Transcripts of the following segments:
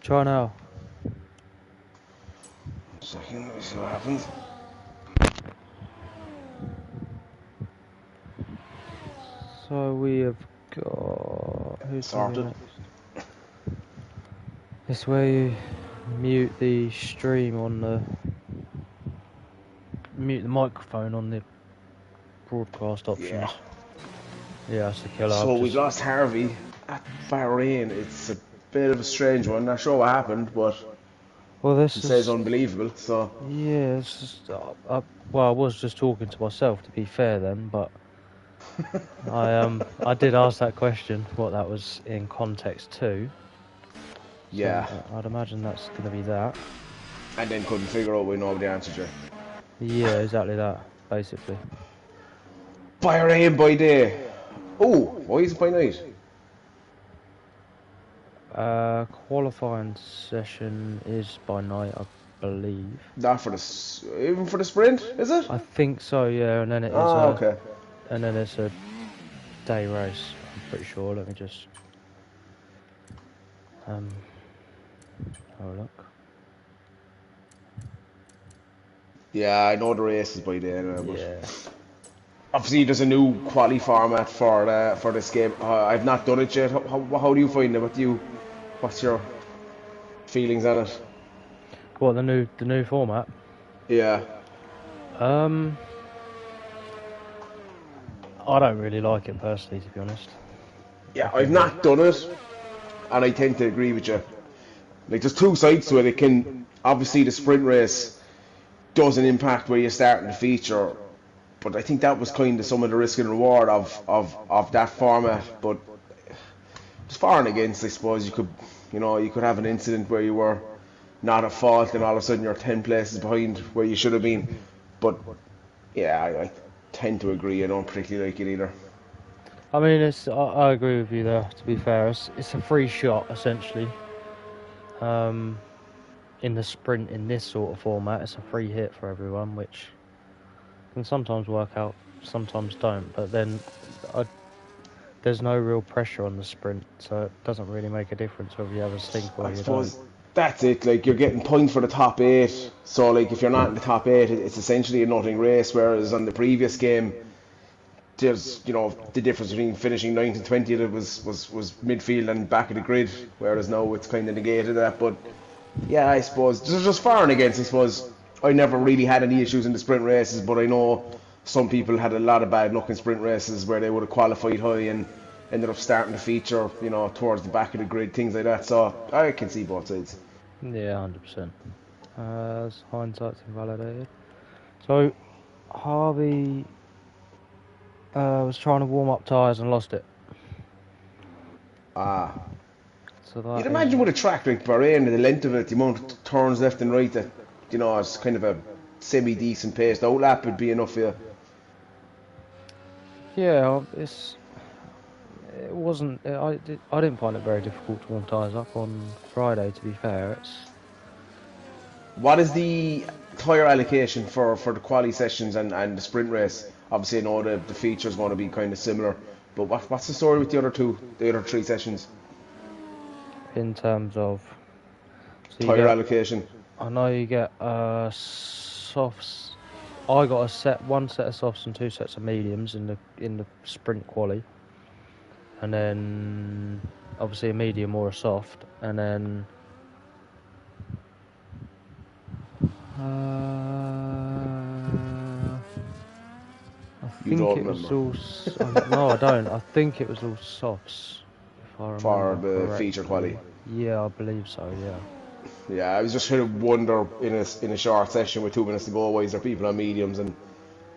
Try now. Second, let me see what happens. So we have got... Who's going to be Sorted. next? It's where you mute the stream on the... Mute the microphone on the broadcast options. Yeah. Yeah, that's the killer. So we've lost Harvey at Bahrain. It's a bit of a strange one. Not sure what happened, but Well, he this says is... unbelievable. So Yeah, it's just... well, I was just talking to myself, to be fair then, but... I did ask that question, what that was in context to. So yeah, I'd imagine that's going to be that. and then couldn't figure out why nobody answered you. Yeah, exactly that, basically. Bahrain by day. Oh, why is it by night? Qualifying session is by night, I believe. Not for even for the sprint, is it? I think so, yeah, and then it is Oh, okay. and then it's a day race. I'm pretty sure. Let me just have a look. Yeah, I know the race is by day anyway, but Yeah. obviously there's a new quali format for this game. I've not done it yet. How do you find it? What's your feelings on it? What, the new format? Yeah, I don't really like it personally, to be honest. I yeah, I've think not done it, and I tend to agree with you. Like, there's two sides to it. It can obviously the sprint race doesn't impact where you start in the feature, but I think that was kind of some of the risk and reward of that format. But it's for and against, I suppose. You could have an incident where you were not at fault, and all of a sudden you're 10 places behind where you should have been. But yeah, I tend to agree. I don't particularly like it either. I mean, I agree with you there. To be fair, it's a free shot essentially. In the sprint in this sort of format, it's a free hit for everyone, which can sometimes work out, sometimes don't. But then there's no real pressure on the sprint, so it doesn't really make a difference whether you have a stink or I you don't. suppose that's it. Like, you're getting points for the top eight. So like, if you're not in the top eight, it's essentially a nothing race. Whereas on the previous game, there's the difference between finishing 9th and 20th. It was midfield and back of the grid. Whereas now it's kind of negated that. But yeah, I suppose there's just for and against. I suppose I never really had any issues in the sprint races, but I know some people had a lot of bad luck in sprint races where they would have qualified high and ended up starting to feature, towards the back of the grid, things like that. So I can see both sides. Yeah, 100%. Hindsight's invalidated. So Harvey was trying to warm up tyres and lost it. Ah, So you'd that imagine is with a track like Bahrain, the length of it, the amount of turns left and right, that it's kind of a semi-decent paced outlap would be enough for you. yeah, it wasn't. I didn't find it very difficult to warm tyres up on Friday. To be fair, What is the tyre allocation for the quali sessions and the sprint race? Obviously, I know the feature is going to be kind of similar, but what's the story with the other three sessions? in terms of, so you Tyre get. allocation. I know you get softs. I got one set of softs and two sets of mediums in the sprint quali, and then obviously a medium or a soft, and then I You think don't it was remember all. No, I don't. I think it was all softs, if I for remember the feature correctly. quali. Yeah, I believe so. Yeah. Yeah, I was just trying to wonder in a short session with 2 minutes to go, why is there people on mediums, and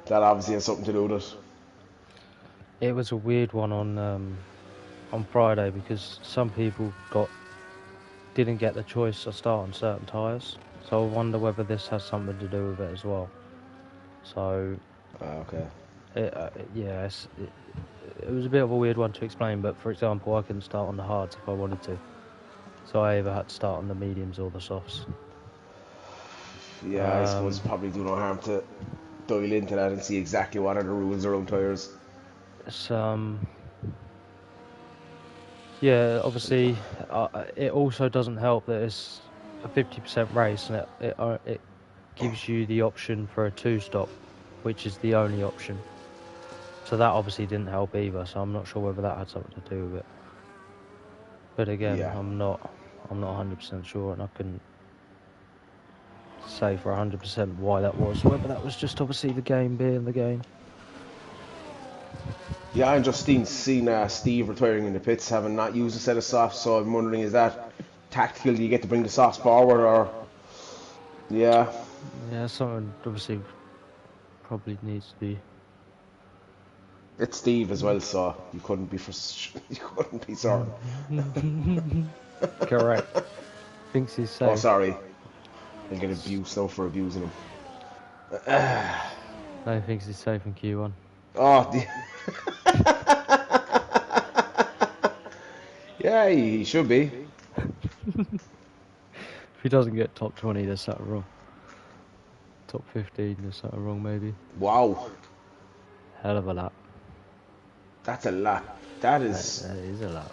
that obviously has something to do with it. It was a weird one on Friday because some people didn't get the choice to start on certain tyres. So I wonder whether this has something to do with it as well. So Okay. it was a bit of a weird one to explain. But for example, I couldn't start on the hards if I wanted to. So I either had to start on the mediums or the softs. Yeah, I suppose probably do no harm to dial into that and see exactly what are the rules around tyres. It's, Yeah, obviously, it also doesn't help that it's a 50% race, and it gives you the option for a two-stop, which is the only option. So that obviously didn't help either. So I'm not sure whether that had something to do with it. But again, Yeah. I'm not 100% sure, and I couldn't say for 100% why that was. Whether that was just obviously the game being the game. Yeah, and just seen Steve retiring in the pits, having not used a set of softs. So I'm wondering, is that tactical? Do you get to bring the softs forward, or yeah? Yeah, something obviously probably needs to be. It's Steve as well, so you couldn't be you couldn't be certain. Correct. Thinks he's Oh, safe. sorry, he'll get abused now for abusing him. No, he thinks he's safe in Q1. Oh, yeah, he should be. If he doesn't get top 20, there's something wrong. Top 15, there's something wrong maybe. Wow, Hell of a lap. that's a lot. That That is, is a lap.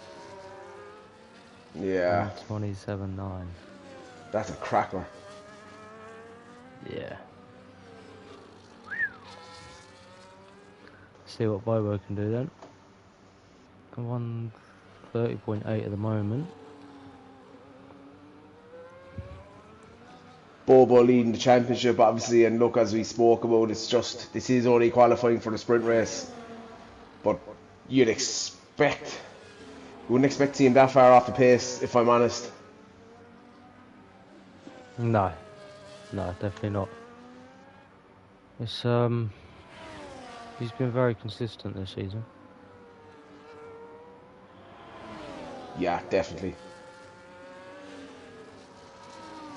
yeah, 127.9. that's a cracker. Yeah. See what Bobo can do then. 130.8 at the moment. Bobo leading the championship, obviously, and look, as we spoke about, this is only qualifying for the sprint race, but you'd expect, you wouldn't expect to see him that far off the pace, if I'm honest. No, definitely not. It's he's been very consistent this season. Yeah, definitely.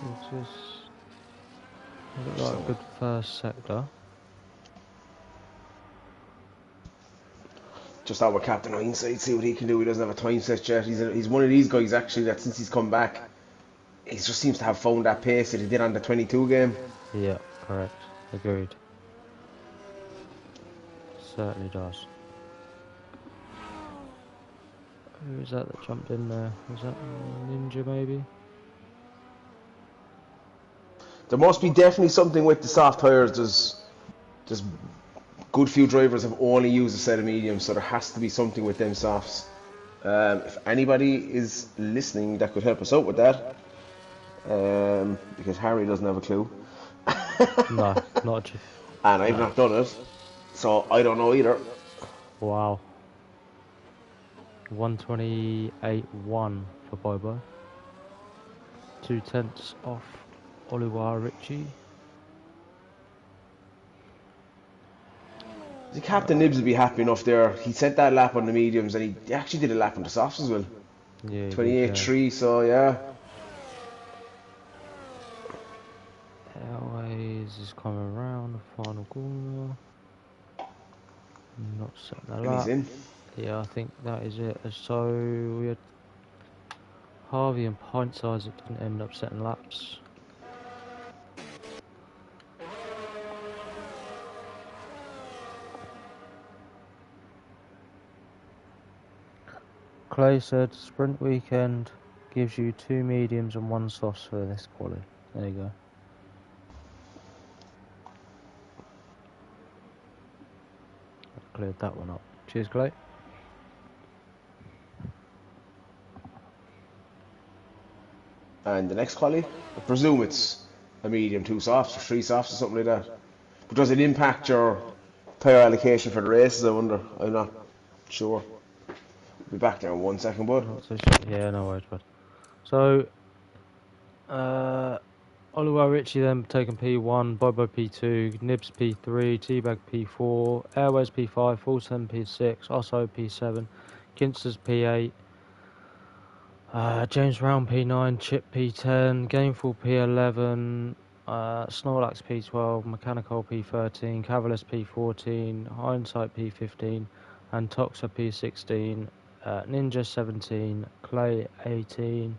It's just looked like a good first sector. Just our captain hindsight, see what he can do. He doesn't have a time set yet. He's one of these guys actually that since he's come back, he just seems to have found that pace that he did on the 22 game. Yeah, correct. Agreed. Certainly does. Who was that jumped in there? Was that Ninja maybe? There must be definitely something with the soft tires. There's good few drivers have only used a set of mediums, so there has to be something with them softs. If anybody is listening that could help us out with that, because Harry doesn't have a clue. No, not. And I've No. not done it, so I don't know either. Wow. 128.1 for Bobo. 2/10 off Oliver Ritchie. The Captain Nibs would be happy enough there. He set that lap on the mediums, and he actually did a lap on the softs as well. Yeah, he did, 28.3, so yeah. Airways is coming around the final corner. Not setting the And he's lap. in. Yeah, I think that is it. So we had Harvey and Pint Size that didn't end up setting laps. Clay said sprint weekend gives you 2 mediums and 1 softs for this quali. There you go. I've cleared that one up. Cheers, Clay. And the next quali, I presume it's a medium, 2 softs, or 3 softs, or something like that. But does it impact your tyre allocation for the races, I wonder? I'm not sure. Be back there in 1 second, bud. Not so sure. Yeah, no worries, bud. So, Oliver Ritchie then taking P1, Bobo P2, Nibs P3, Teabag P4, Airways P5, Fulton P6, Osso P7, Ginsters P8, James Brown P9, Chip P10, Gameful P11, Snorlax P12, Mechanical P13, Cavalis P14, Hindsight P15, and Toxa P16, Ninja 17, Clay 18,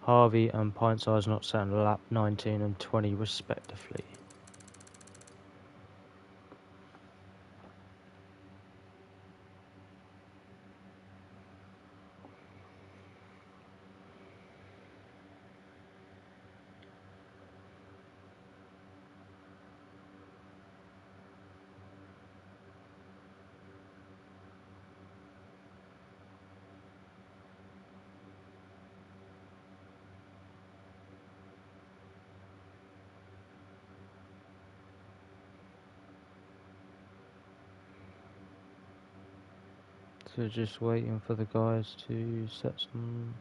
Harvey and Pint Size not setting a lap 19 and 20 respectively. So just waiting for the guys to set some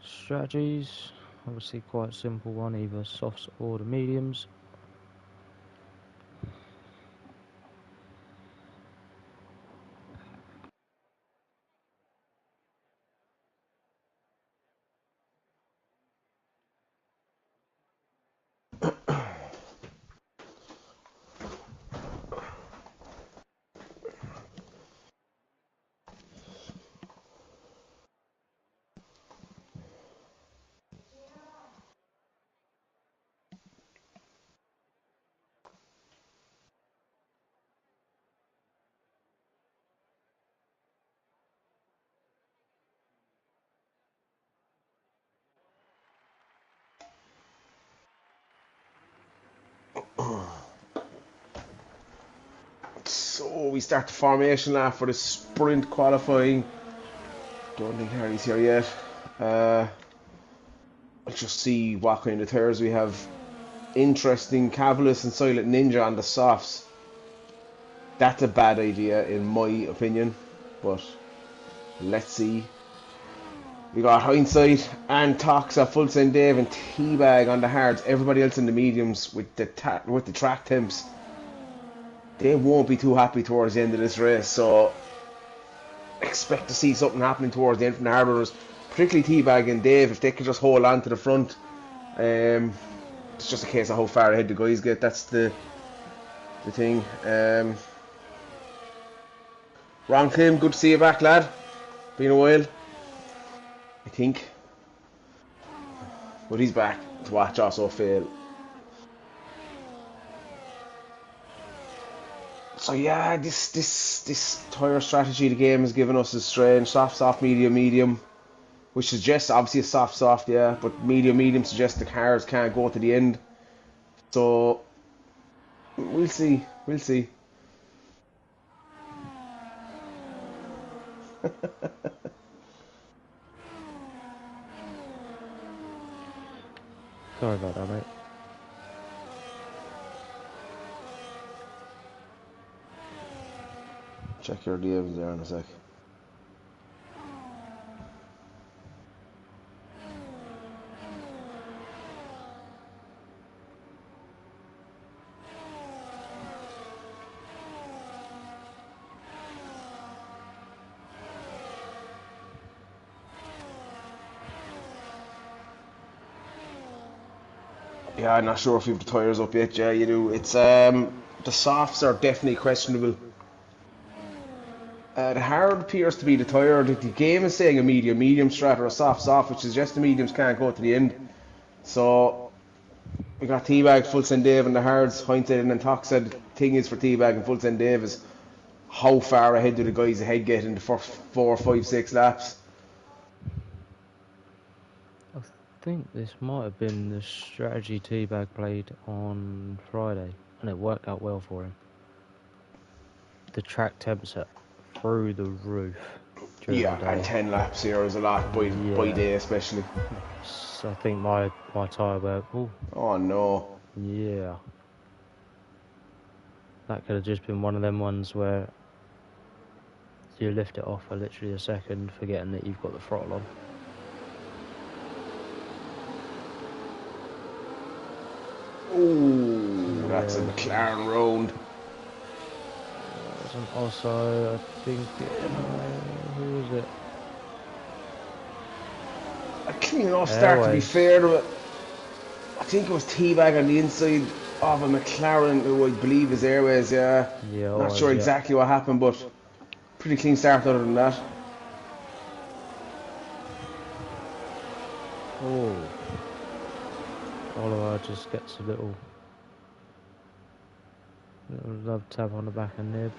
strategies. Obviously quite simple one, either softs or the mediums. So we start the formation lap for the sprint qualifying. Don't think Harry's here yet. Let's just see what kind of tires we have. Interesting Cavalis and Silent Ninja on the softs. That's a bad idea in my opinion, but let's see. We got Hindsight and Toxa, Full Send Dave and Teabag on the hards. Everybody else in the mediums with the track temps. They won't be too happy towards the end of this race, so expect to see something happening towards the end from the hard runners, particularly Teabag and Dave. If they can just hold on to the front, it's just a case of how far ahead the guys get. That's the thing. Ron Kim, good to see you back, lad. Been a while, I think, but he's back to watch us all fail. So yeah, this tyre strategy the game has given us is strange. Soft, medium, medium, which suggests obviously a soft, yeah, but medium suggests the cars can't go to the end. So we'll see. Sorry about that, mate. Check your DMs there in a sec. Yeah, I'm not sure if you've the tyres up yet. Yeah, you do. It's the softs are definitely questionable. The hard appears to be the tyre. The game is saying a medium strat or a soft, which suggests the mediums can't go to the end. So we got Teabag, Full Send Dave and the hards. Hindsight and then Toxa. The thing is for Teabag and Full Send Dave is how far ahead do the guys ahead get in the first 4, 5, 6 laps? I think this might have been the strategy Teabag played on Friday, and it worked out well for him. The track temps are through the roof during the day. And 10 laps here is a lot by day especially. So I think my tyre work. Oh no. Yeah. That could have just been one of them ones where you lift it off for literally a second, forgetting that you've got the throttle on. Ooh, that's a McLaren round. And also, I think, who was it? A clean enough start to be fair to it. I think it was Teabag on the inside of a McLaren, who I believe is Airways, yeah. Not sure exactly what happened, but pretty clean start other than that. Oh. Oliver just gets a little love tap on the back of nibs.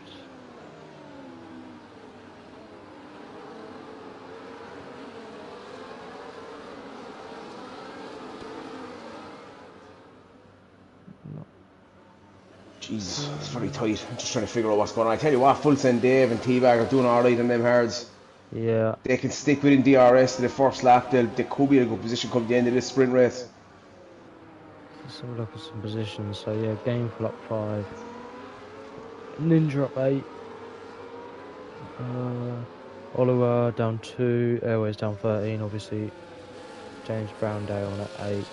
Jesus, it's very tight. I'm just trying to figure out what's going on. I tell you what, Full Send Dave and Teabag are doing alright on them hards. Yeah. They can stick within DRS to the first lap. They could be in a good position come the end of this sprint race. Let's have a look at some positions. So yeah, Gameful up 5. Ninja up 8. Oliver down 2, Airways down 13, obviously. James Brown down at 8.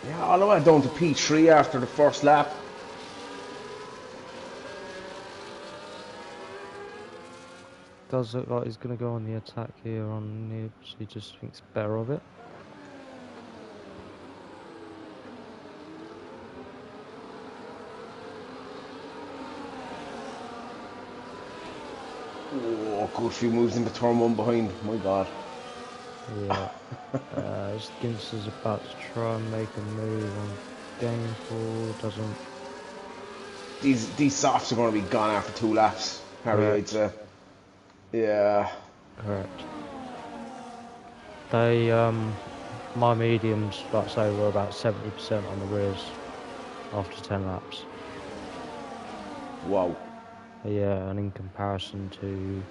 Yeah, all the way down to P3 after the first lap. Does look like he's going to go on the attack here on Nibs. He just thinks better of it. Oh, good few moves into turn 1 behind. My God. Yeah. Ginster's about to try and make a move on Gainful. Doesn't. These softs are going to be gone after 2 laps, Harry, I'd say. Yeah. Correct. They, my mediums, like I say, were about 70% on the rears after 10 laps. Wow. Yeah, and in comparison to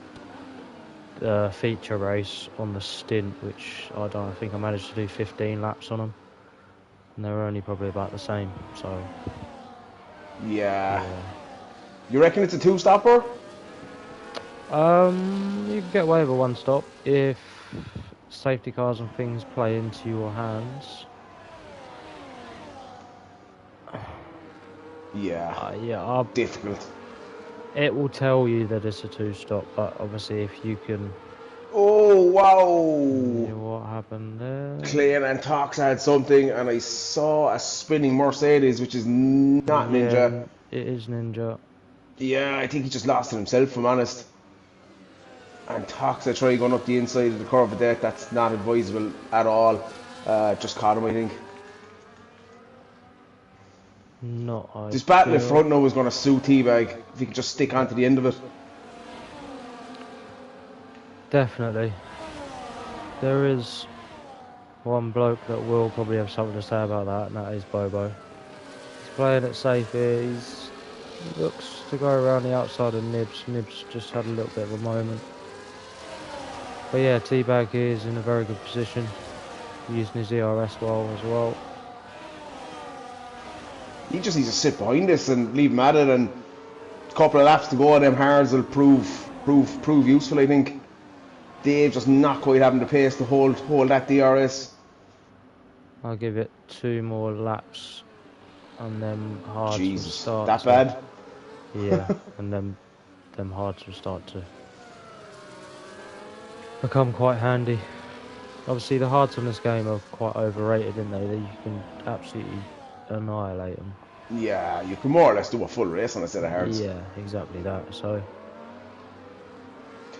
the feature race on the stint, which I think I managed to do 15 laps on them, and they were only probably about the same. So. Yeah. You reckon it's a 2-stopper? You can get away with a 1-stop if safety cars and things play into your hands. Yeah. Difficult. It will tell you that it's a 2-stop, but obviously if you can. Oh wow! What happened there? Clean and Tox had something, and I saw a spinning Mercedes, which is not Ninja. It is Ninja. Yeah, I think he just lost it himself, if I'm honest. And Tox, I tried going up the inside of the curve of death. That's not advisable at all. Just caught him, I think. Not ideal. This battle in front now is going to suit Teabag if he can just stick on to the end of it. Definitely. There is one bloke that will probably have something to say about that, and that is Bobo. He's playing it safe here. He looks to go around the outside of Nibs. Nibs just had a little bit of a moment. But yeah, Teabag is in a very good position, using his ERS well as well. He just needs to sit behind this and leave him at it, and a couple of laps to go, and them hards will prove useful, I think. Dave just not quite having the pace to hold that DRS. I'll give it 2 more laps, and then hards will start. That bad? Yeah, and then them hards will start to become quite handy. Obviously, the hards on this game are quite overrated, aren't they? You can absolutely annihilate them. Yeah, you can more or less do a full race on a set of hards. Yeah, exactly that. So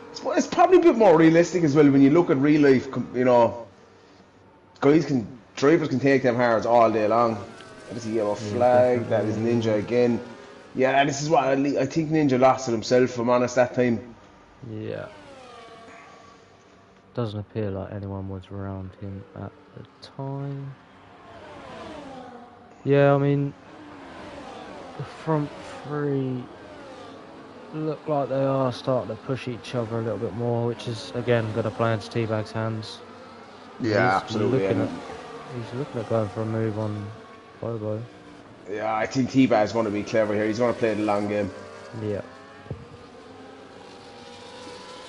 it's probably a bit more realistic as well when you look at real life. You know, drivers can take them hards all day long. That is a yellow flag. That is Ninja again. Yeah, this is what I think Ninja lost it himself, if I'm honest, that time. Yeah. Doesn't appear like anyone was around him at the time. Yeah, I mean, the front three look like they are starting to push each other a little bit more, which is again going to play into Teabag's hands. Yeah, absolutely. He's looking at going for a move on Bobo. Yeah, I think Teabag's going to be clever here. He's going to play the long game. Yeah.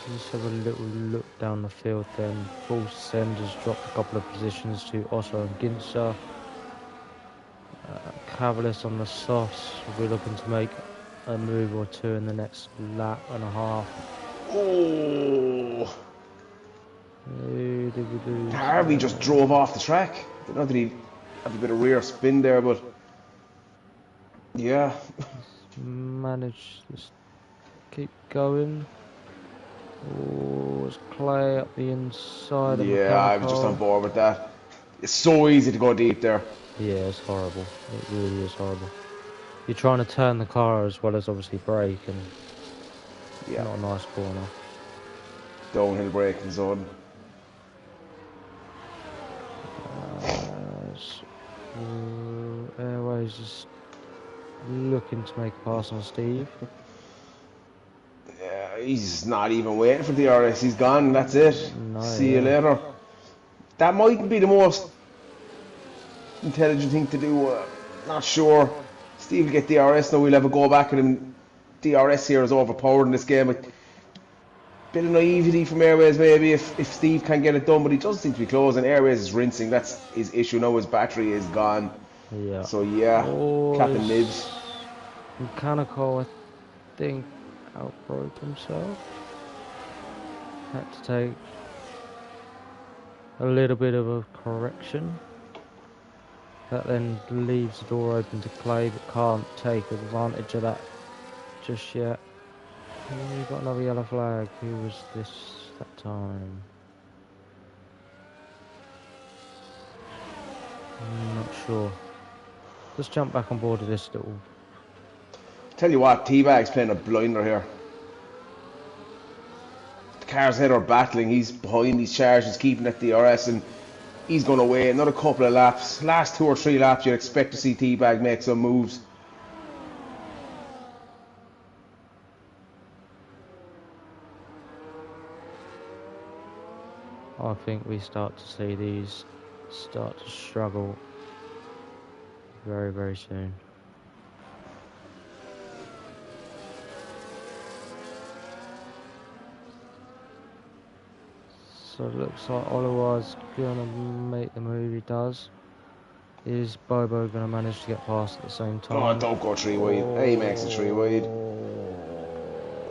Just have a little look down the field then. Full Send has dropped a couple of positions to Otto and Ginster. Cavalis on the softs will be looking to make a move or two in the next lap and a half. Oh! Harvey just drove off the track. I don't know that he had a bit of rear spin there, but yeah. Managed to keep going. Oh, it's Clay up the inside. Yeah, I was just on board with that. It's so easy to go deep there. Yeah, it's horrible. It really is horrible. You're trying to turn the car as well as obviously brake, and not a nice corner. Downhill braking zone. Airways just looking to make a pass on Steve. Yeah, he's not even waiting for the RS. He's gone. That's it. See you later. That mightn't be the most intelligent thing to do. Not sure. Steve will get DRS now. We'll have a go back at him. DRS here is overpowered in this game. Bit of naivety from Airways maybe if Steve can get it done, but he doesn't seem to be closing. Airways is rinsing. That's his issue now. His battery is gone. Yeah. So yeah, Oh, capping nibs. Mechanical, I think, outbroke himself. Had to take a little bit of a correction. That then leaves the door open to Clay, but can't take advantage of that just yet. And we've got another yellow flag. Who was this that time? I'm not sure. Let's jump back on board of this little. Tell you what, T-Bag's playing a blinder here. The cars ahead are battling. He's behind these charges, keeping at the DRS, and he's going to wait another couple of laps. Last 2 or 3 laps, you'd expect to see T-Bag make some moves. I think we start to see these start to struggle very, very soon. So it looks like Oliver's gonna make the move. He does. Is Bobo gonna manage to get past at the same time? Oh, don't go 3 wide. He makes it 3 wide.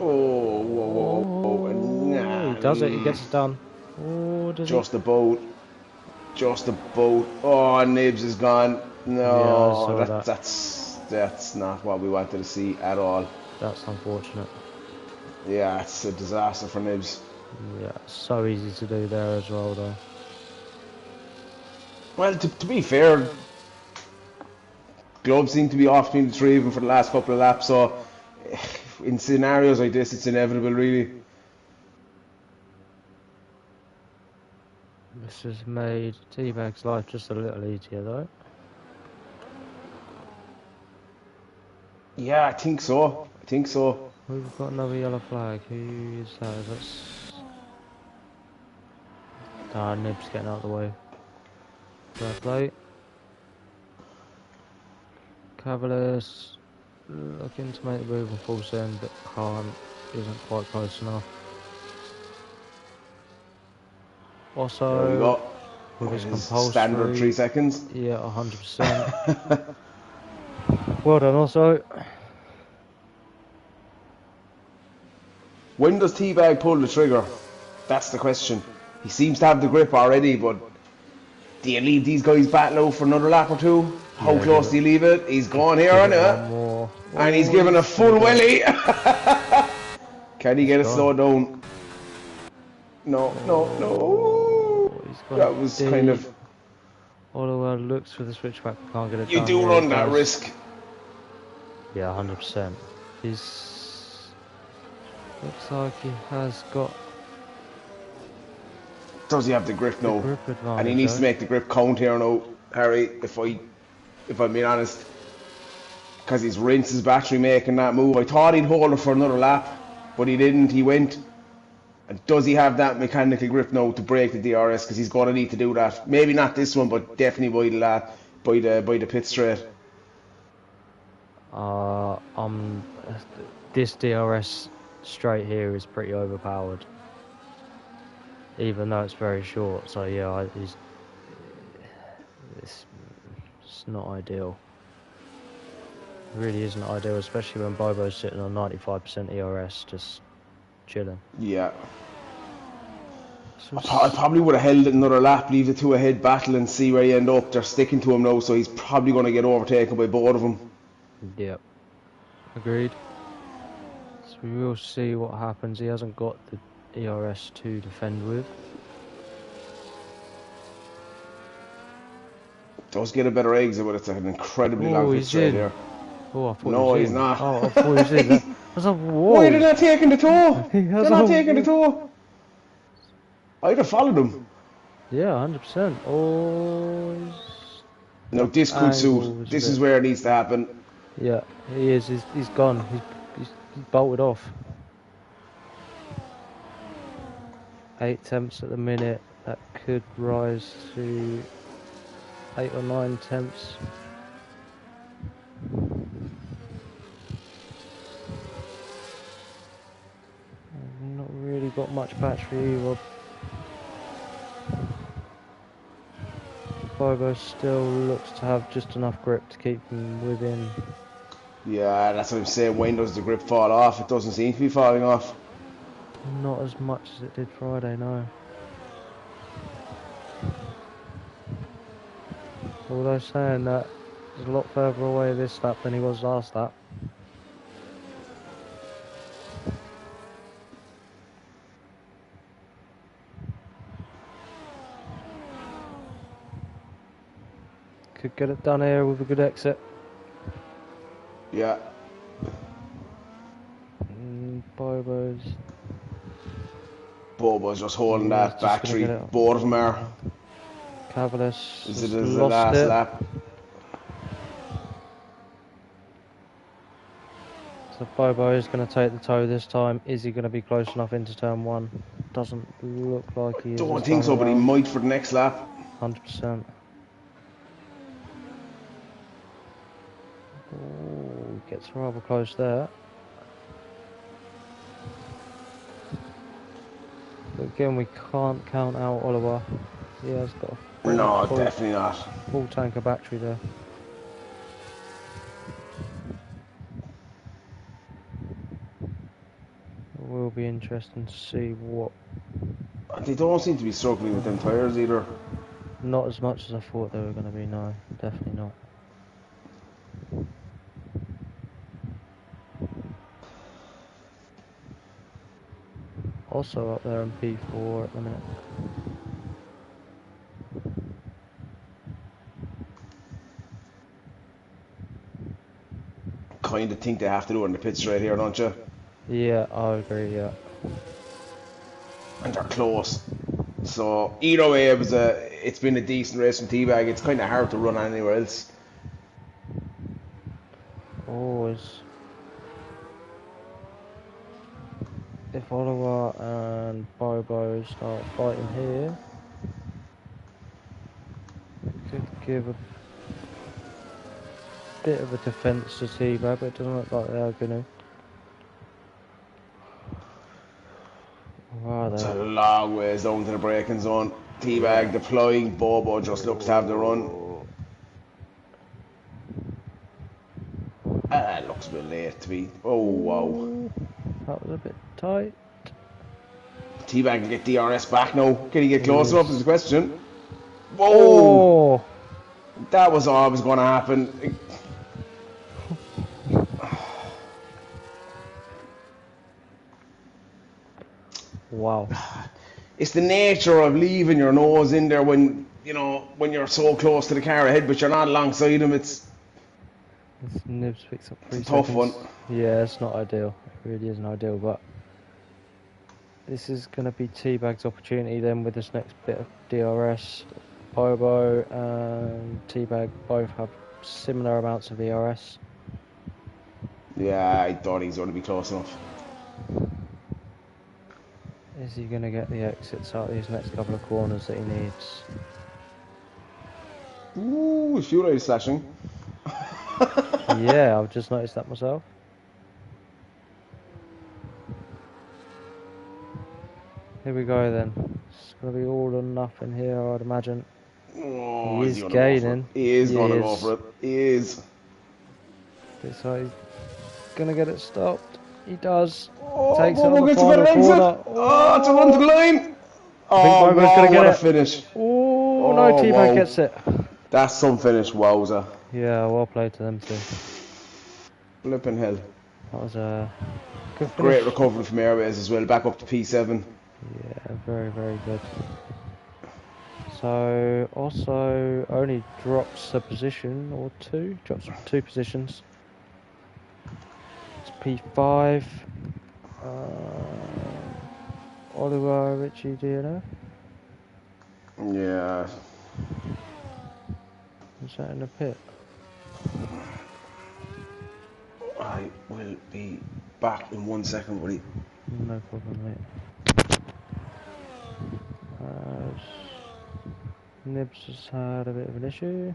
Oh, whoa, whoa, whoa. Nah, he does it. He gets it done. Oh, does just the boat. Just the boat. Oh, Nibs is gone. No, yeah, that's not what we wanted to see at all. That's unfortunate. Yeah, it's a disaster for Nibs. Yeah, so easy to do there as well, though. Well, to be fair, gloves seem to be off between the 3 of them for the last couple of laps, so in scenarios like this, it's inevitable, really. This has made T-Bag's life just a little easier, though. Yeah, I think so. We've got another yellow flag. Who is that? That's... Nib's getting out of the way. Fair play. Cavaliers looking to make the move on full send, but isn't quite close enough. Also, there we go. With his compulsory standard 3 seconds. Yeah, 100%. Well done, also. When does T-Bag pull the trigger? That's the question. He seems to have the grip already, but do you leave these guys battle out for another lap or 2? How close do you leave it? He's gone here, on it. And he's given a full welly. Can he get it slowed down? No. That was kind of... Oliver looks for the switchback, can't get it done. You do run that risk. Yeah, 100%. Looks like he has got... Does he have the grip now? And he needs to make the grip count here now, Harry, if I'm being honest. Because he's rinsed his battery making that move. I thought he'd hold it for another lap, but he didn't. He went. And does he have that mechanical grip now to break the DRS? Because he's going to need to do that. Maybe not this one, but definitely by the pit straight. This DRS straight here is pretty overpowered, even though it's very short. So yeah, it's not ideal. It really isn't ideal, especially when Bobo's sitting on 95% ERS, just chilling. Yeah. I probably would have held it another lap, leave the 2 ahead battle and see where you end up. They're sticking to him now, so he's probably going to get overtaken by both of them. Yep. Agreed. So we will see what happens. He hasn't got the ERS to defend with. Does get a better exit, but it's an incredibly long pit straight here. Oh, I thought no, he was he's not. Oh, I thought he was in. I was like, whoa. Why are they not taking the toe? They're not taking the toe. I'd have followed him. Yeah, 100%. Oh. No, this could suit. This is where it needs to happen. Yeah, he is. He's gone. He's bolted off. 8 temps at the minute. That could rise to 8 or 9 temps. I'm not really got much battery either. Bobo still looks to have just enough grip to keep him within. Yeah, that's what I'm saying. When does the grip fall off? It doesn't seem to be falling off. Not as much as it did Friday, no. Although saying that, he's a lot further away this lap than he was last lap. Could get it done here with a good exit. Yeah. Bobo's just holding that battery. Both of them are. Cavalis Is has it the lost last it. lap? So Bobo is going to take the toe this time. Is he going to be close enough into turn one? Doesn't look like he is. Don't think so, but he might for the next lap. 100%. Oh, gets rather close there. But again, we can't count out Oliver. He has got a No, definitely not. full tank of battery there. It will be interesting to see what. They don't seem to be struggling with them tyres either. Not as much as I thought they were going to be, no. Definitely not. Also up there in P4 at the minute. Kind of think they have to do it in the pit straight here, don't you? Yeah, I agree, yeah. And they're close. So either way, it's been a decent race from Teabag. It's kind of hard to run anywhere else. Always. If Oliver and Bobo start fighting here, it could give a bit of a defence to Teabag, but it doesn't look like they are going to. Wow, It's a long ways down to the braking zone. Teabag Yeah. deploying. Bobo just looks to have the run. It looks a bit late to be. Oh, wow. That was a bit tight. Teabag can get DRS back now. Can he get close Yes. enough is the question. Whoa! Oh! That was always going to happen. Wow. It's the nature of leaving your nose in there when you're so close to the car ahead, but you're not alongside him. It's This Nibs picks up 3 a tough seconds. one. Yeah, it's not ideal. It really isn't ideal, but this is going to be Teabag's opportunity then with this next bit of DRS. Bobo and Teabag both have similar amounts of ERS. Yeah, I thought he's going to be close enough. Is he going to get the exits out of these next couple of corners that he needs? Ooh, fuel aid slashing. Yeah, I've just noticed that myself. Here we go then. It's going to be all or nothing here, I'd imagine. Oh, He is gaining. He is going to go for it. He is. Looks like he's going to get it stopped. He does. Oh, Takes it Bobo on the gets a final better corner. exit. Oh, it's a run to the line. I think Bobo's going to get what it. a finish. Oh, no, Teabag wow. gets it. That's some finish, wowza. Yeah, well played to them too. Flipping hell. That was a good finish. Great recovery from Airways as well, back up to P7. Yeah, very, very good. So, also only drops a position or two. Drops 2 positions. It's P5. Oliver, Richie, do you know? Yeah. Is that in the pit? I will be back in 1 second, buddy. No problem, mate. Nibs has had a bit of an issue.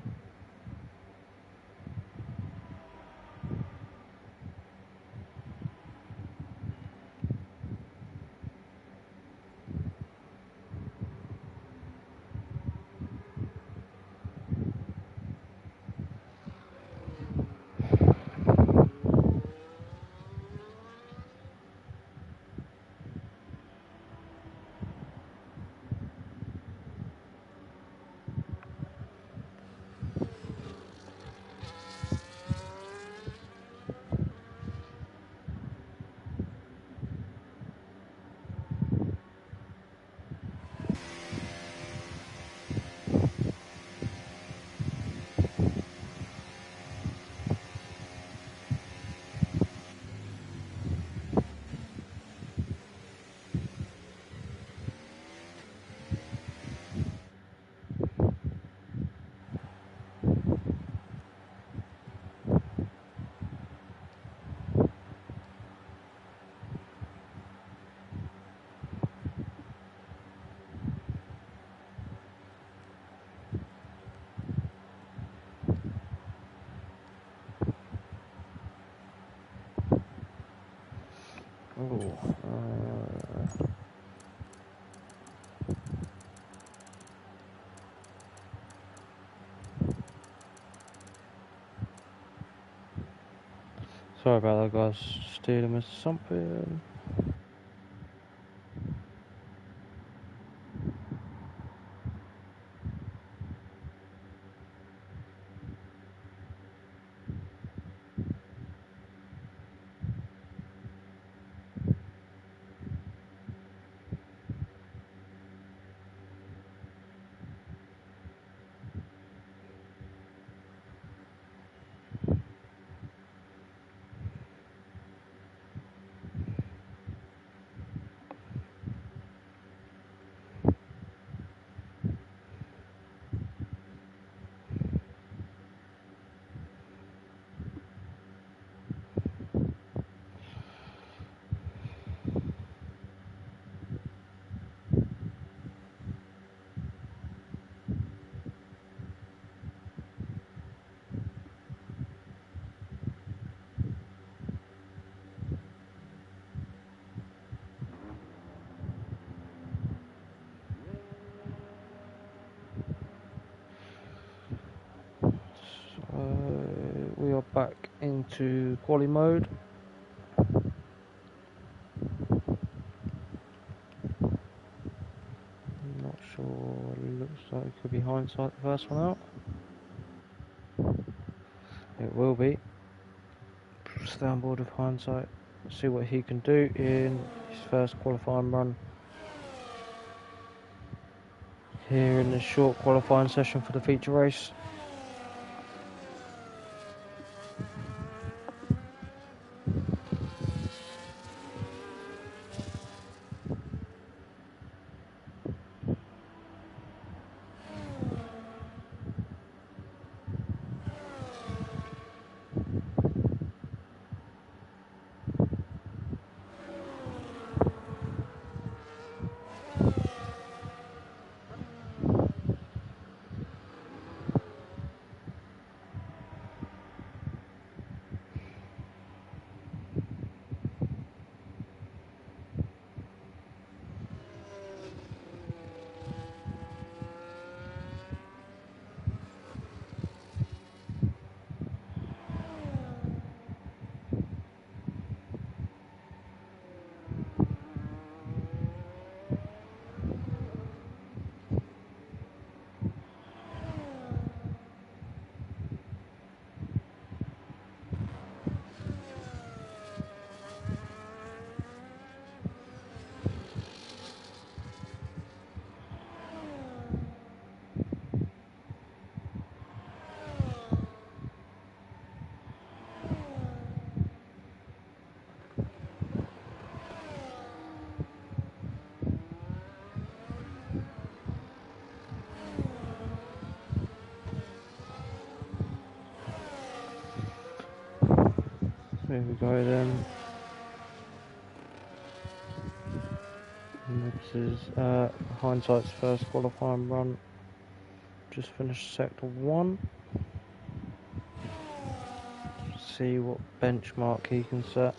Sorry about that, guys. Just dealing with something. We are back into quali mode. Not sure, it looks like it could be hindsight the first one out. It will be. Stay on board with hindsight. See what he can do in his first qualifying run here in this short qualifying session for the feature race. There we go then. And this is hindsight's first qualifying run. Just finished sector 1. See what benchmark he can set.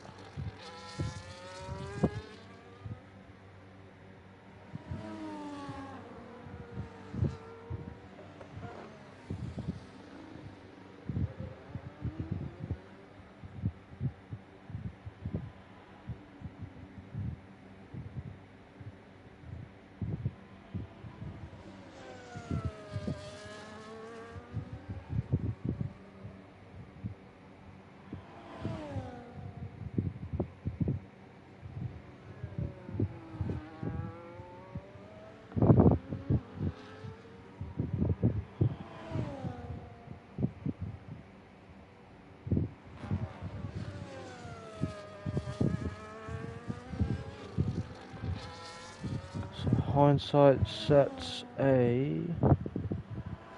Hindsight sets a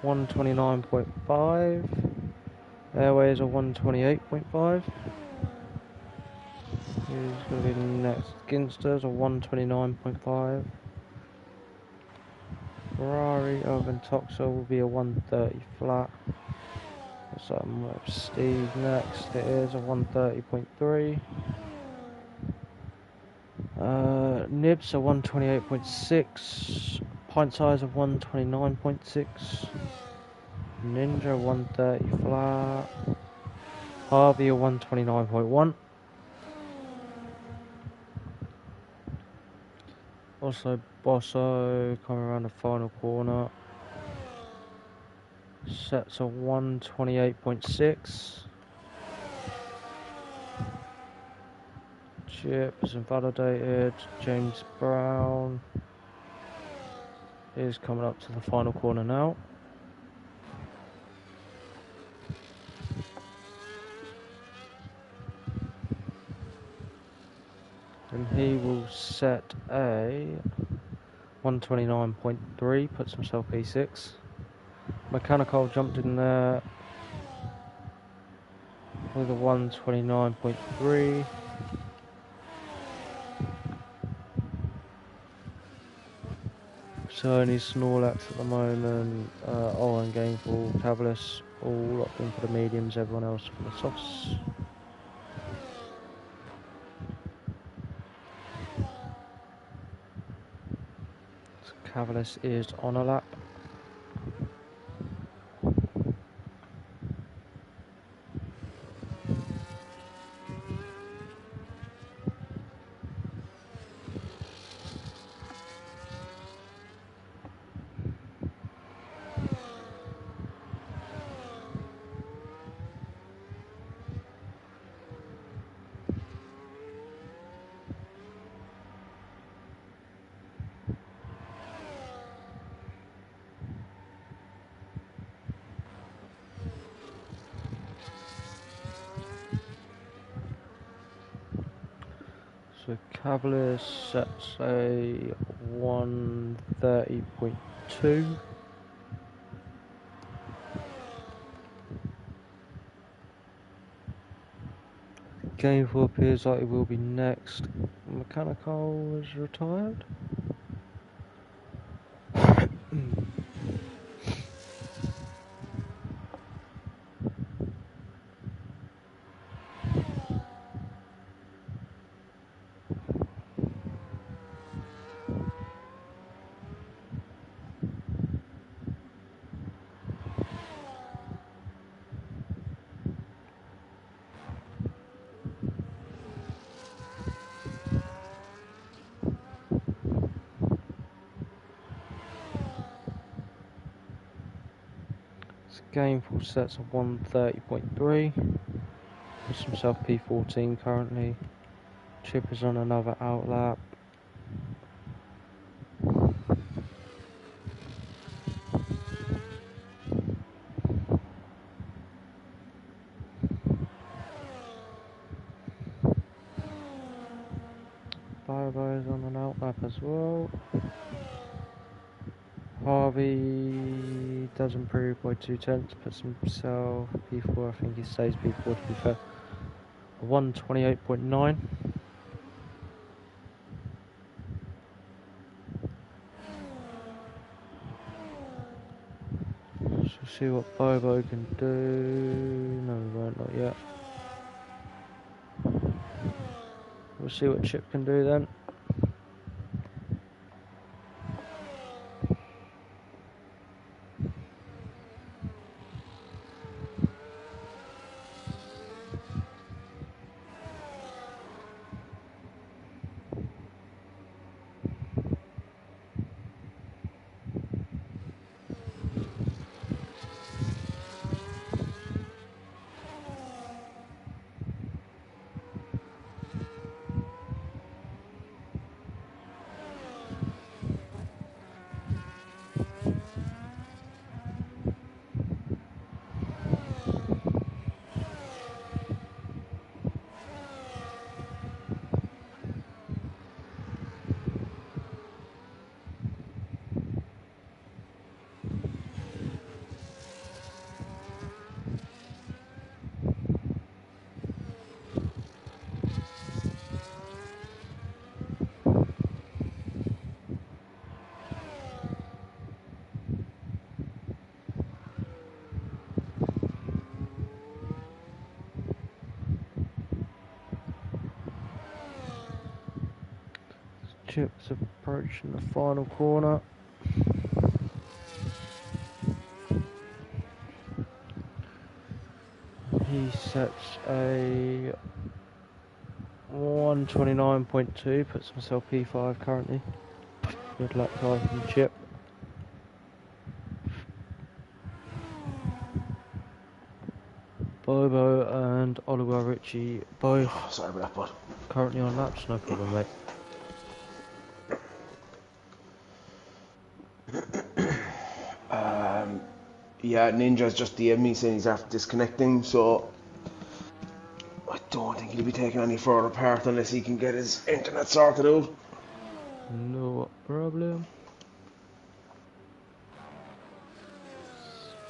129.5. Airway is a 128.5. He's going to be next. Ginster's a 129.5. Ferrari over in Toxa will be a 130 flat. So Steve next. It is a 130.3. Nibs are 128.6, pint size of 129.6, Ninja 130 flat, Harvey a 129.1. Also Bosso coming around the final corner. Sets a 128.6. Chip is invalidated. James Brown is coming up to the final corner now. And he will set a 129.3, puts himself P6. Mechanical jumped in there with a 129.3. Sony Snorlax at the moment, Owen Gameful, Cavalis all locked in for the mediums, everyone else for the softs. So Cavalis is on a lap. So Cavalis sets a 130.2. Gameful appears like it will be next. Mechanical is retired. Gameful sets a 130.3. Puts himself P14 currently. Chip is on another outlap. Bobo is on an outlap as well. Harvey does improve by 2/10, puts himself P4, I think he stays P4 to be fair. 128.9. So see what Bobo can do. No, we won't, not yet. We'll see what Chip can do then. Chip's approaching the final corner. He sets a 129.2, puts himself P5 currently. Good luck time from Chip. Bobo and Oliver Ritchie both Sorry about that, bud. currently on laps, no problem, mate. Yeah, Ninja's just DM'd me saying he's after disconnecting, so I don't think he'll be taking any further part unless he can get his internet sorted out. No problem.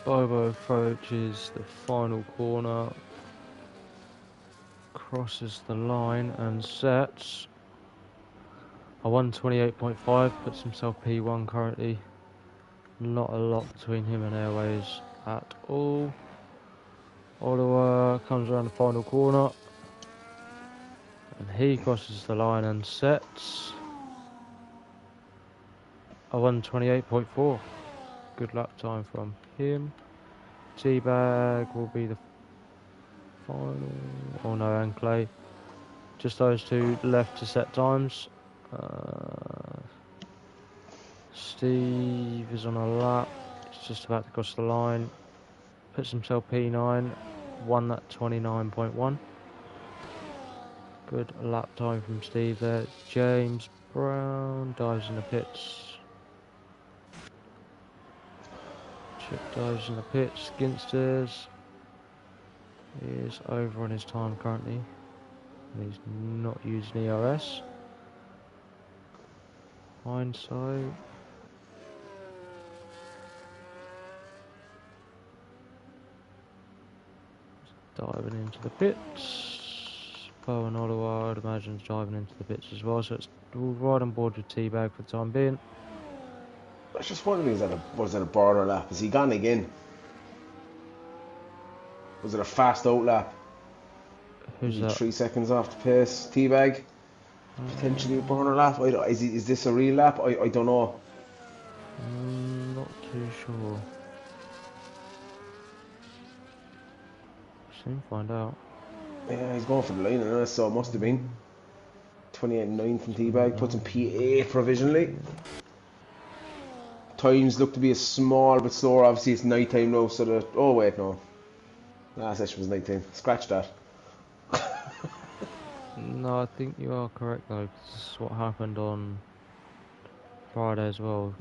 Bobo approaches the final corner, crosses the line and sets a 128.5, puts himself P1 currently. Not a lot between him and Airways at all. Oliver comes around the final corner and he crosses the line and sets a 128.4. Good lap time from him. Teabag will be the final. Oh no, and Clay. Just those two left to set times. Steve is on a lap. He's just about to cross the line. Puts himself P9. Won that 29.1. Good lap time from Steve there. James Brown dives in the pits. Chip dives in the pits. Ginsters is over on his time currently. And he's not using ERS. Hindsight. Diving into the pits. Bo and Oliver, I'd imagine, is diving into the pits as well. So it's all right on board with Teabag for the time being. I was just wondering, was that a border lap? Is he gone again? Was it a fast out lap? Who's that? 3 seconds off the pace. Teabag? Potentially a burner lap? Is this a real lap? I don't know. Not too sure. Soon find out. Yeah, he's going for the line anyway, so it must have been 28.9 from Teabag. Puts him P8 provisionally. Times look to be a small bit slower. Obviously it's night time now, so that... Oh wait, no. Last session was night time. Scratch that. No, I think you are correct though, 'cause this is what happened on Friday as well.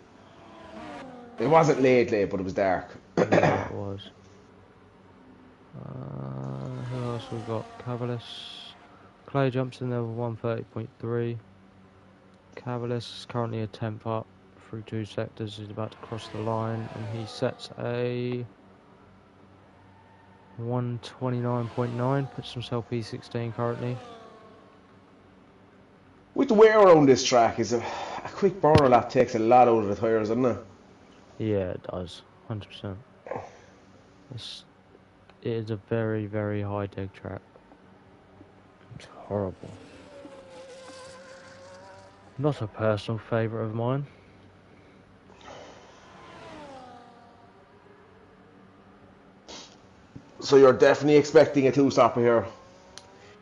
It wasn't late, but it was dark. Yeah, it was. Who else we got? Cavalis. Clay jumps in there with 130.3. Cavalis is currently a 10th up through 2 sectors. He's about to cross the line and he sets a 129.9. Puts himself P16 currently. With the wear around this track, is a quick burner lap takes a lot out of the tyres, doesn't it? Yeah, it does. 100%. It is a very, very high deg track. It's horrible. Not a personal favourite of mine. So you're definitely expecting a two-stopper here.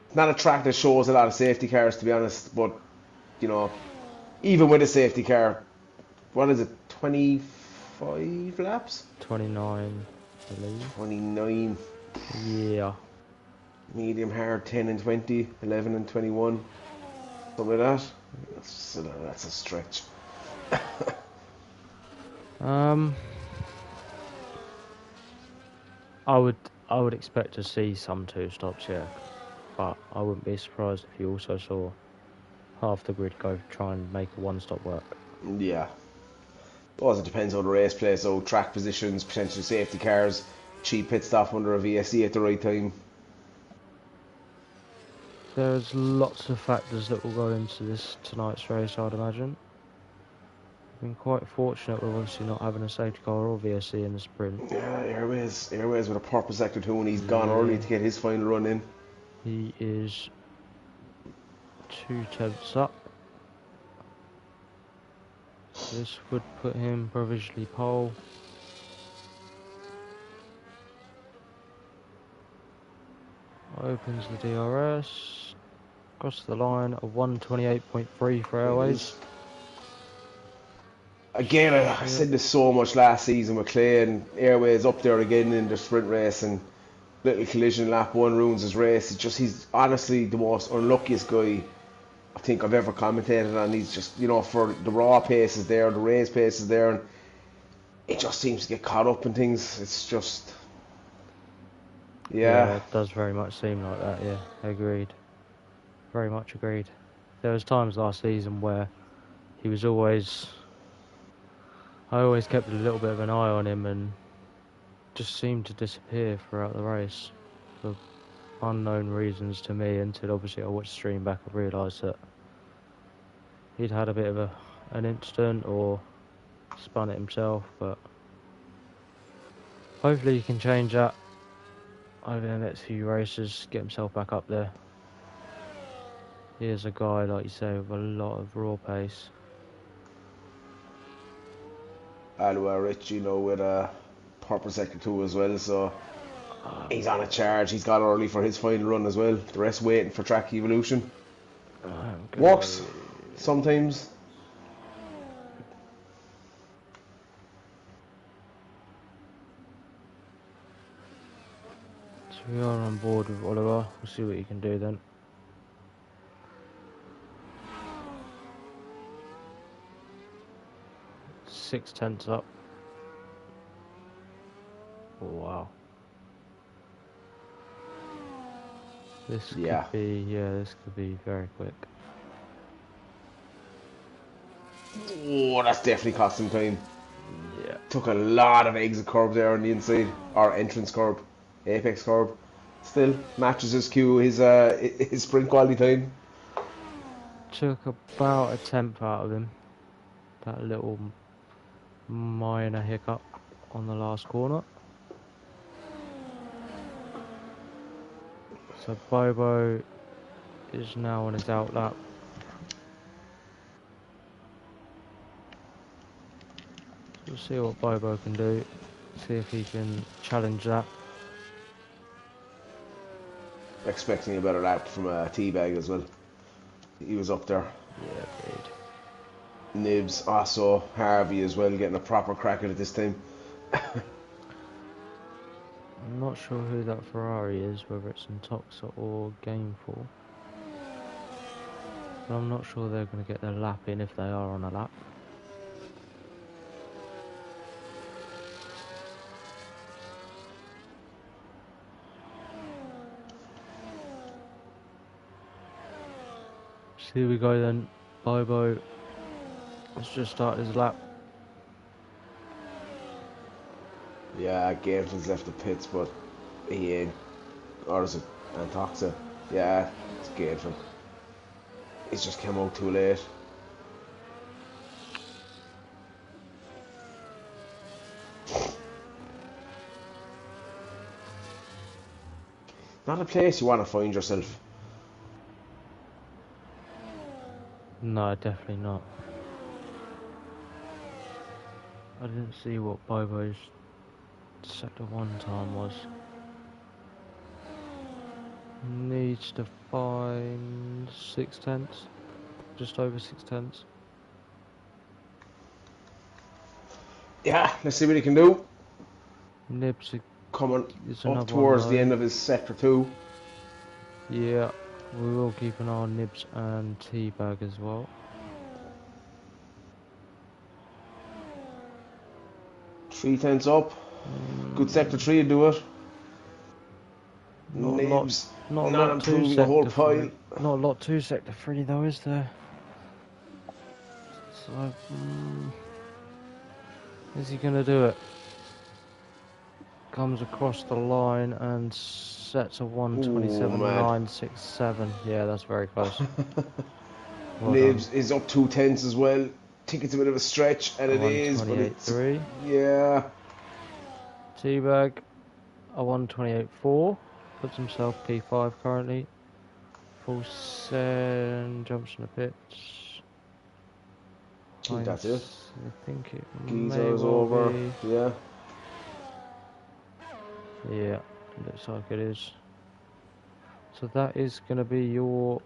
It's not a track that shows a lot of safety cars, to be honest, but, you know, even with a safety car, what is it, 25 laps? 29, I believe. 29. Yeah. Medium hard, 10 and 20, 11 and 21. Something like that. That's a stretch. I would expect to see some 2-stops here, but I wouldn't be surprised if you also saw half the grid go try and make a 1-stop work. Yeah. Well, it depends on the race plays, so track positions, potential safety cars, cheap pit stop under a VSC at the right time. There's lots of factors that will go into tonight's race, I'd imagine. I've been quite fortunate with obviously not having a safety car or VSC in the sprint. Yeah, Airways with a purple sector 2 and he's gone early to get his final run in. He is 2 tenths up. This would put him provisionally pole. Opens the DRS. Across the line, a 128.3 for Airways. Again, I said this so much last season with Clay, and Airways up there again in the sprint race, and little collision lap 1 ruins his race. He's honestly the most unluckiest guy I think I've ever commentated on. He's just, for the raw pace is there, the race pace is there, and it just seems to get caught up in things. It's just, Yeah, it does very much seem like that, yeah, agreed. Very much agreed. There was times last season where he was I always kept a little bit of an eye on him and just seemed to disappear throughout the race for unknown reasons to me, until obviously I watched the stream back and realised that he'd had a bit of an incident or spun it himself, but hopefully he can change that over the next few races, get himself back up there. He is a guy, like you say, with a lot of raw pace. Alua Rich, with a purple sector 2 as well, so he's on a charge. He's got early for his final run as well. The rest waiting for track evolution. Works sometimes. So we are on board with Oliver. We'll see what he can do then. Six tenths up. Oh, wow. This could be very quick. Oh, that's definitely cost him time. Yeah. Took a lot of exit curb there on the inside, or entrance curb, apex curb. Still matches his Q, his sprint quality time. Took about a tenth out of him. That little minor hiccup on the last corner. So Bobo is now on his out lap. We'll see what Bobo can do. See if he can challenge that. Expecting a better lap from a teabag as well. He was up there. Yeah, agreed. Nibs, also Harvey as well, getting a proper crack at it this time. I'm not sure who that Ferrari is, whether it's in Toxa or Gameful. But I'm not sure they're going to get their lap in if they are on a lap. So here we go then. Bobo has just started his lap. Yeah, Gameton's left the pits, but he ain't. Or is it Antoxa? Yeah, it's Gameton. He's just come out too late. Not a place you want to find yourself. No, definitely not. I didn't see what Bobo's sector 1 time was. Needs to find 6 tenths, just over 6 tenths. Yeah, let's see what he can do. Nibs Coming is up towards the end of his sector 2. Yeah, we will keep an eye on Nibs and Teabag as well. 3 tenths up. Good sector 3 to do it. Nibs not improving the whole pile. Not a lot to sector 3 though, is there? So, is he going to do it? Comes across the line and sets a 127.967. Yeah, that's very close. Nibs is up 2 tenths as well. I think it's a bit of a stretch, and it is, but it's 128.3. Yeah. Teabag, a 128.4. Puts himself P5 currently. Full send, jumps in the pits. I think that's it. I think it may Gizo's well over. be. Yeah. Yeah, looks like it is. So that is going to be your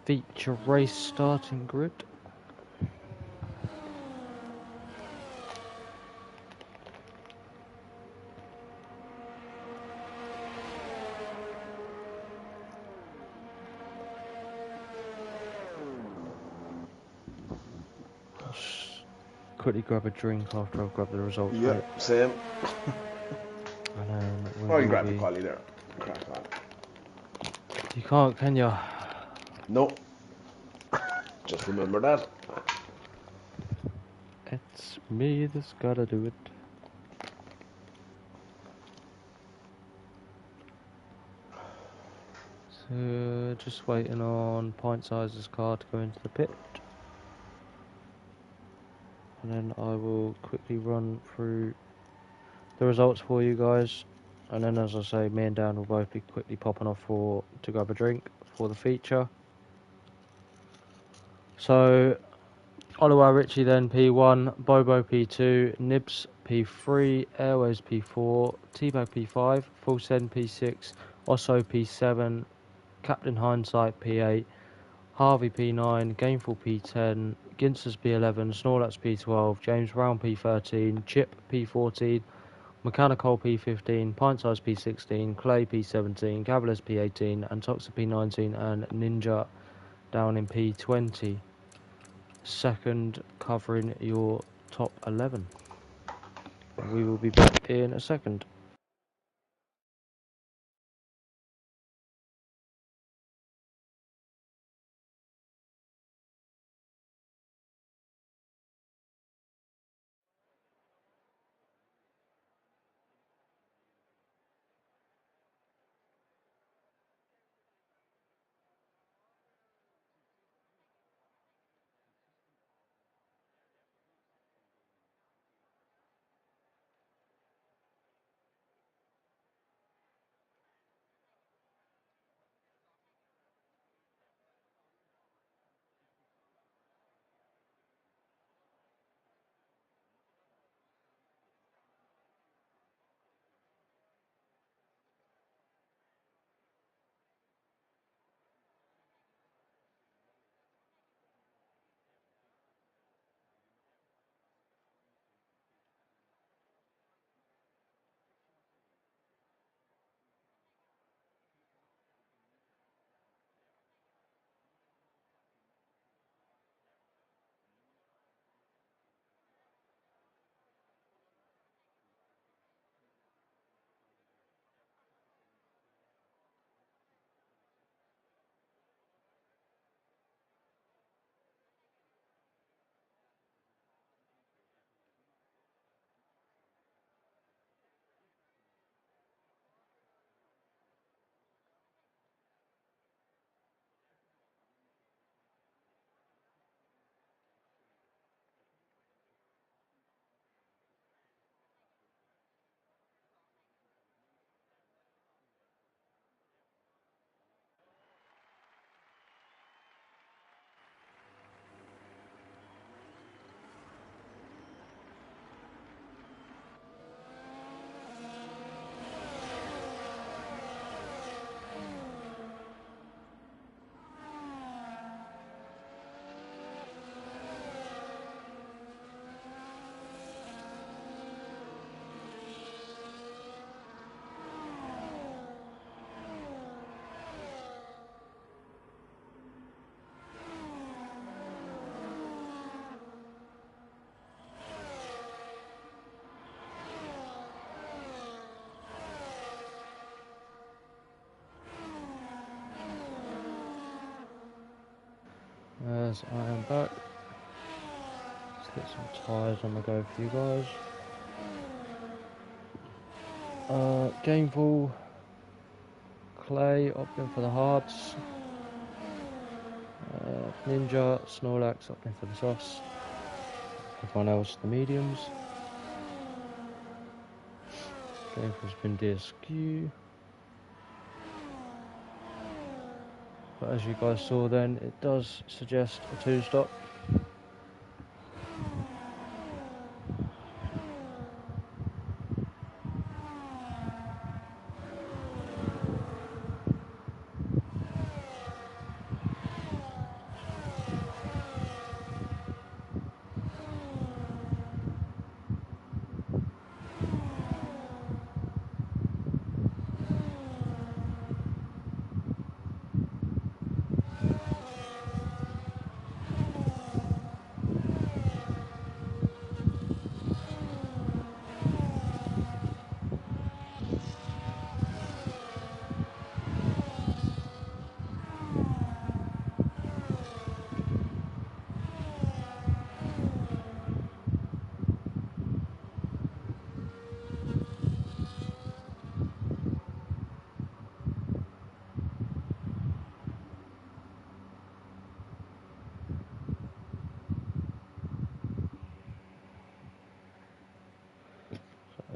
feature race starting grid. I'll just quickly grab a drink after I've grabbed the results, Yeah, mate. same. And then we Oh, you will grab the be... quality there. Crack on. You can't, can ya? No. Just remember that. It's me that's gotta do it. So, just waiting on Pint Sizer's car to go into the pit. And then I will quickly run through the results for you guys. And then, as I say, me and Dan will both be quickly popping off to grab a drink for the feature. So, Oliver Ritchie then P1, Bobo P2, Nibs P3, Airways P4, T-Bag P5, Full Send P6, Osso P7, Captain Hindsight P8, Harvey P9, Gameful P10, Ginsters P11, Snorlax P12, James Brown P13, Chip P14, Mechanical P15, Pint Size P16, Clay P17, Cavaliers P18, and Toxa P19, and Ninja down in P20. Second, covering your top 11. We will be back in a second. As I am back, let's get some tyres on the go for you guys. Gameful, Clay opting for the hards. Ninja, Snorlax opting for the softs. Everyone else the mediums. Gameful's been DSQ. But as you guys saw then, it does suggest a 2-stop.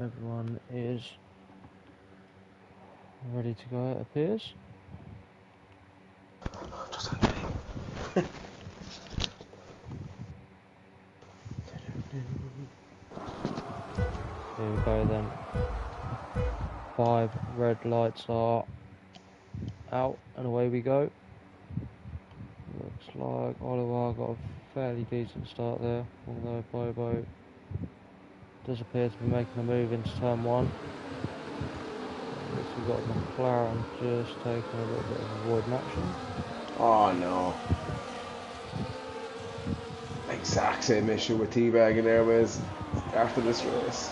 everyone is ready to go, it appears. Here we go then. 5 red lights are out and away we go. Looks like Oliver got a fairly decent start there, although Bobo does appear to be making a move into turn 1. We've got McLaren just taking a little bit of avoiding action. Oh no. Exact same issue with Teabag and Airways after this race.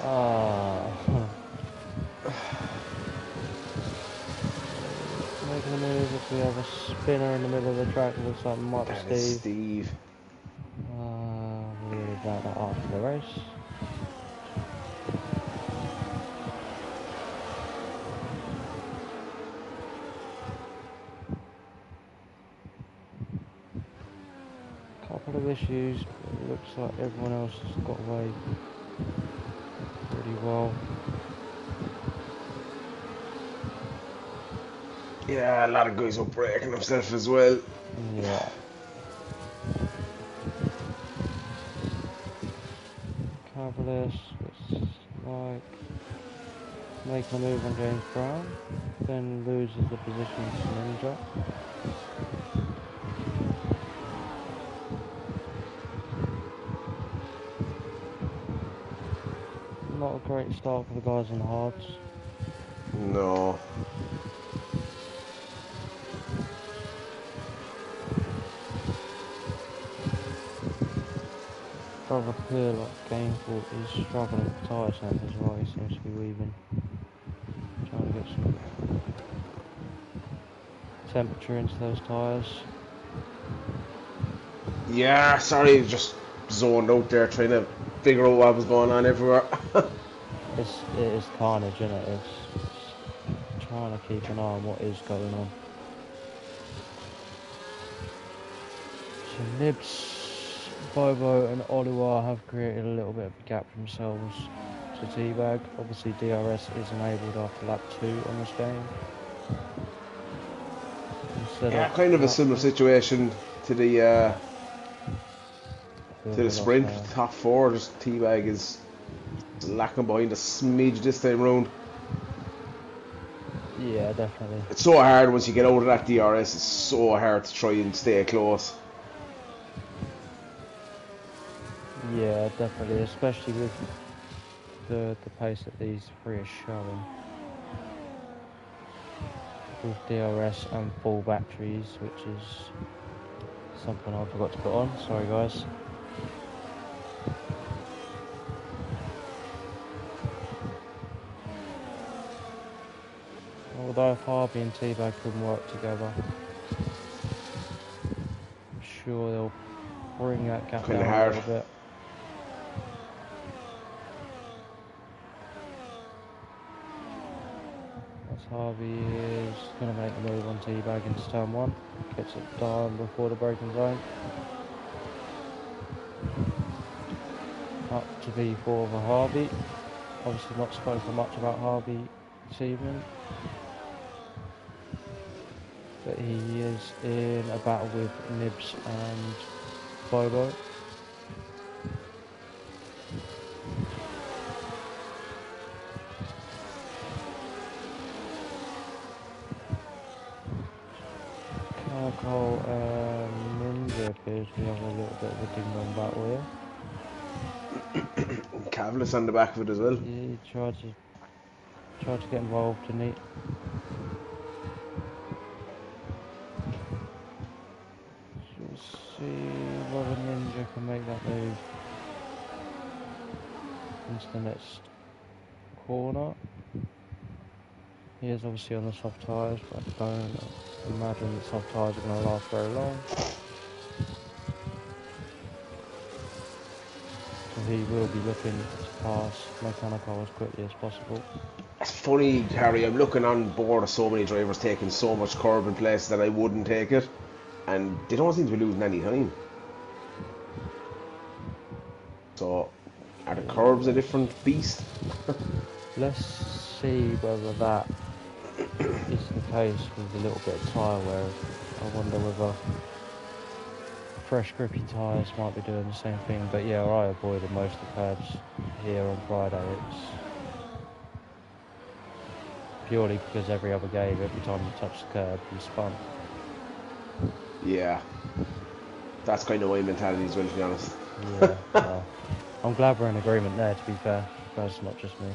Making a move. If we have a spinner in the middle of the track, it looks like it might be Steve. Steve. We'll worry about that after the race. Couple of issues, but it looks like everyone else has got away pretty well. Yeah, a lot of guys were breaking themselves as well. Yeah. Cavaliers looks like making a move on James Brown, then loses the position to Ninja. Not a great start for the guys on the hards. No. Does appear like Gainful is struggling with tyre temp as well. He seems to be weaving, trying to get some temperature into those tyres. Yeah, sorry, just zoned out there trying to figure out what was going on everywhere. It is carnage, isn't it? It's trying to keep an eye on what is going on. So Nibs, Bobo and Oliwa have created a little bit of a gap for themselves to Teabag. Obviously DRS is enabled after lap 2 on this game. Yeah, kind of a similar situation to the sprint, top 4. Just Teabag is lacking behind a smidge this time round. Yeah, definitely. It's so hard once you get out of that DRS. It's so hard to try and stay close. Yeah, definitely, especially with the pace that these 3 are showing. With DRS and full batteries, which is something I forgot to put on. Sorry guys. Although Harvey and Teabag couldn't work together, I'm sure they'll bring that gap down a little bit. As Harvey is going to make the move on Teabag into turn 1, gets it down before the braking zone. Up to V4 for Harvey. Obviously not spoken much about Harvey this evening, but he is in a battle with Nibs and Bobo. Carcol and Ninja appears to be having a little bit of a ding-dong battle here. Cavaliers on the back of it as well. Yeah, he tried to get involved, didn't he? We'll see whether Ninja can make that move into the next corner. He is obviously on the soft tyres, but I don't imagine that soft tyres are going to last very long. So he will be looking to pass Mechanical as quickly as possible. It's funny, Harry, I'm looking on board of so many drivers taking so much curb in places that I wouldn't take it, and they don't seem to be losing any time. So, are the curbs a different beast? Let's see whether that is the case with a little bit of tyre wear. I wonder whether fresh grippy tyres might be doing the same thing. But yeah, I avoided most of the curbs here on Friday. It's purely because every other game, every time you touch the curb, you spun. Yeah. That's kind of my mentality as well, to be honest. Yeah, well, I'm glad we're in agreement there, to be fair. That's not just me.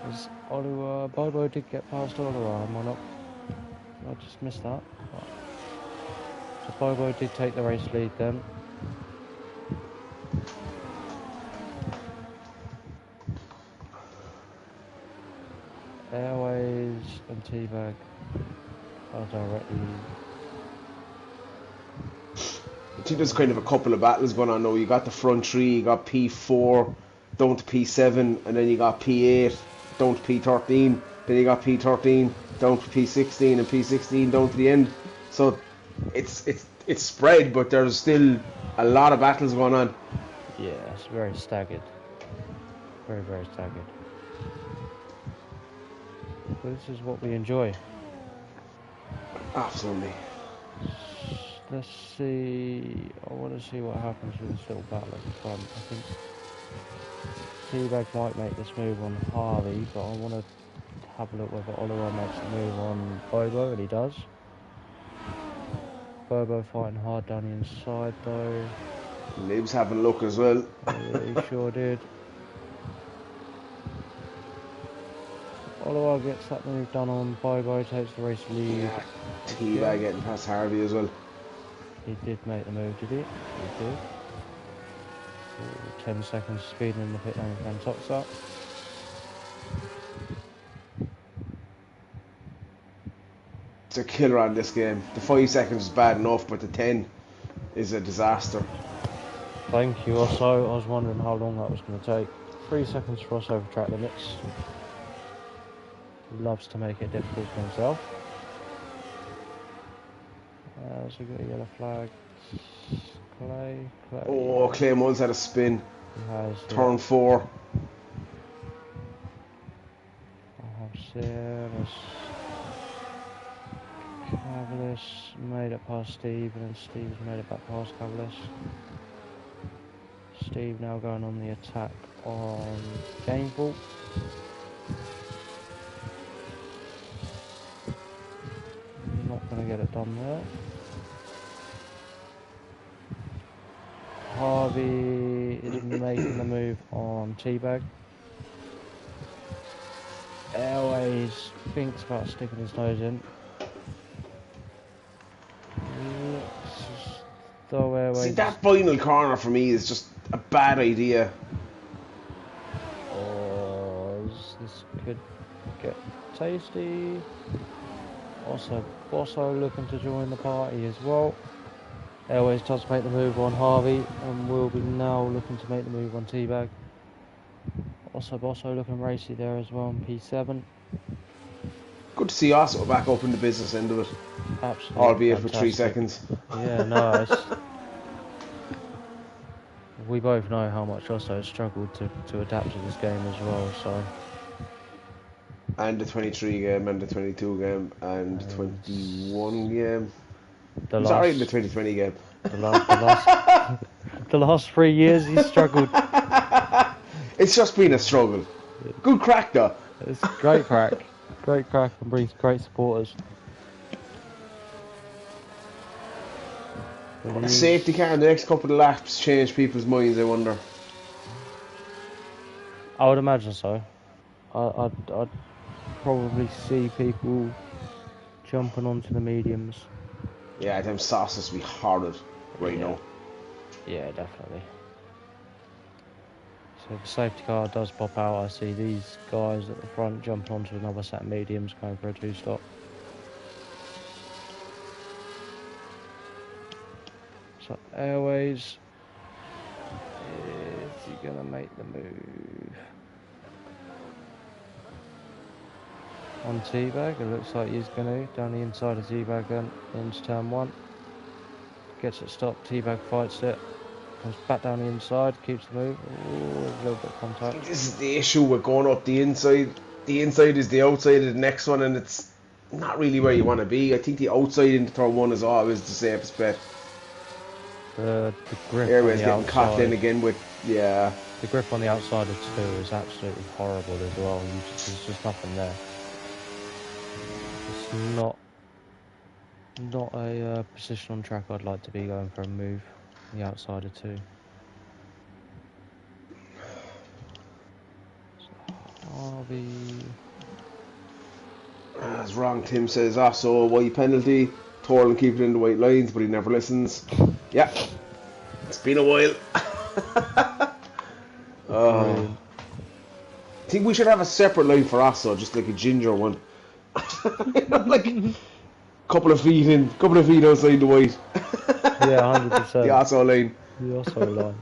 Because Bobo did get past Oliver, am I not? I just missed that. So Bobo did take the race lead then. Airways and Teabag are directly... I think there's kind of a couple of battles going on now. You got the front three, you got P4 down to P7, and then you got P8 down to P13, then you got P13 down to P16, and P16 down to the end. So it's spread, but there's still a lot of battles going on. Yeah, it's very staggered. Very, very staggered. But this is what we enjoy. Absolutely. Let's see. I want to see what happens with this little battle at the front. I think Teabag might make this move on Harvey, but I want to have a look whether Oliver makes the move on Bobo, and he does. Bobo fighting hard down the inside though. Lib's having a look as well. Yeah, he sure did. Oliver gets that move done on Bobo, takes the race lead. Yeah, Teabag getting past Harvey as well. He did make the move, did he? He did. 10 seconds speeding in the pit lane and tops up. It's a killer on this game. The 5 seconds is bad enough, but the 10 is a disaster. Thank you. Also, I was wondering how long that was going to take. 3 seconds for us over track limits. He loves to make it difficult for himself. So we got a yellow flag. Clay. Oh, Claymore's had a spin. He has. Turn 4. I have Sarah's. Cavalis made it past Steve, and then Steve's made it back past Cavalis. Steve now going on the attack on Gameball. Not going to get it done there. Harvey is making the move on Teabag. Airways thinks about sticking his nose in. See, that final corner for me is just a bad idea. Oh, this could get tasty. Also, Bosso looking to join the party as well. Airways does make the move on Harvey, and will be now looking to make the move on Teabag. Also, Bosso looking racy there as well on P7. Good to see us back up in the business end of it. Absolutely. Albeit fantastic. for 3 seconds. Yeah, no, we both know how much Osso has struggled to adapt to this game as well, so... And the 23 game, and the 22 game, and the 21 game. He's alright in the 2020 game. The last 3 years he's struggled. It's just been a struggle. Good crack though. It's great crack. Great crack and brings great supporters. A safety car in the next couple of laps change people's minds, I wonder. I would imagine so. I'd probably see people jumping onto the mediums. Yeah, them sauces be horrid right now. Yeah, definitely. So if the safety car does pop out, I see these guys at the front jumping onto another set of mediums going for a 2-stop. So Airways, is he gonna make the move on Teabag? It looks like he's gonna down the inside of Teabag then into turn 1. Gets it stopped, Teabag fights it. Comes back down the inside, keeps the move. Ooh, a little bit of contact. This is the issue with going up the inside. The inside is the outside of the next one, and it's not really where you want to be. I think the outside into turn one is always the safest bet. The grip on Airways the getting caught in outside. again with, yeah. The grip on the outside of 2 is absolutely horrible as well. There's just nothing there. It's not a position on track I'd like to be going for a move on the outside of 2. Harvey. That's wrong, Tim says. So white penalty. Torland keep it in the white lines, but he never listens. Yeah, it's been a while. Brilliant. I think we should have a separate line for Asso, just like a ginger one. Like couple of feet outside the white. Yeah, 100%. The Asso line. The Osso line.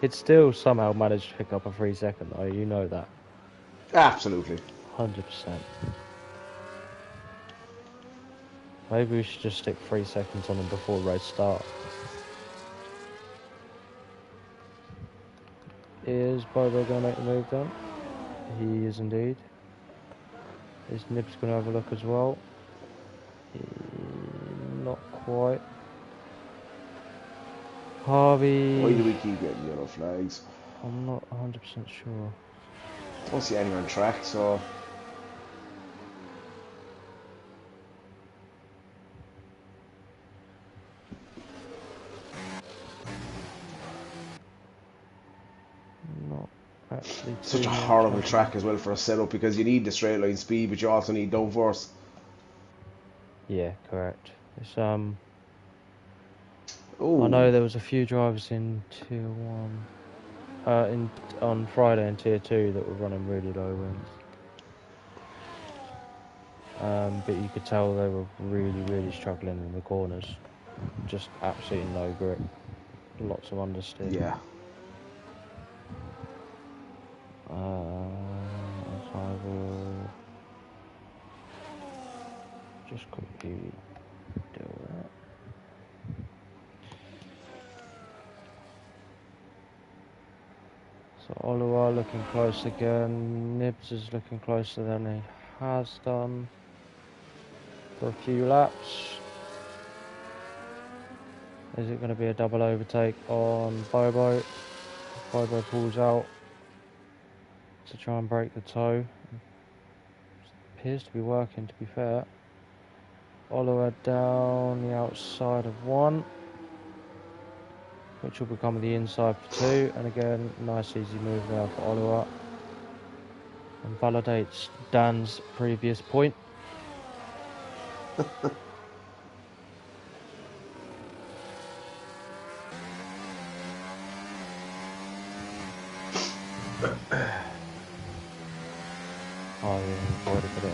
It still somehow managed to pick up a 3-second though, you know that. Absolutely. 100%. Maybe we should just stick 3 seconds on them before the race start. Is Bobo going to make the move then? He is indeed. Is Nibs going to have a look as well? Not quite. Harvey. Why do we keep getting yellow flags? I'm not 100% sure. Don't see anyone on track, so. Not actually. Such a horrible track as well for a setup because you need the straight line speed, but you also need downforce. Yeah, correct. It's Ooh. I know there was a few drivers in Tier 1, on Friday in Tier 2 that were running really low winds. But you could tell they were really struggling in the corners. Just absolutely no grip. Lots of understeer. Yeah. I will just quickly do that. So Oluwa looking close again. Nibs is looking closer than he has done for a few laps. Is it going to be a double overtake on Bobo? Bobo pulls out to try and break the toe. Appears to be working, to be fair. Oluwa down the outside of 1, which will become the inside for 2. And again, nice easy move there for Oluwa. And validates Dan's previous point. Oh yeah, already put it in.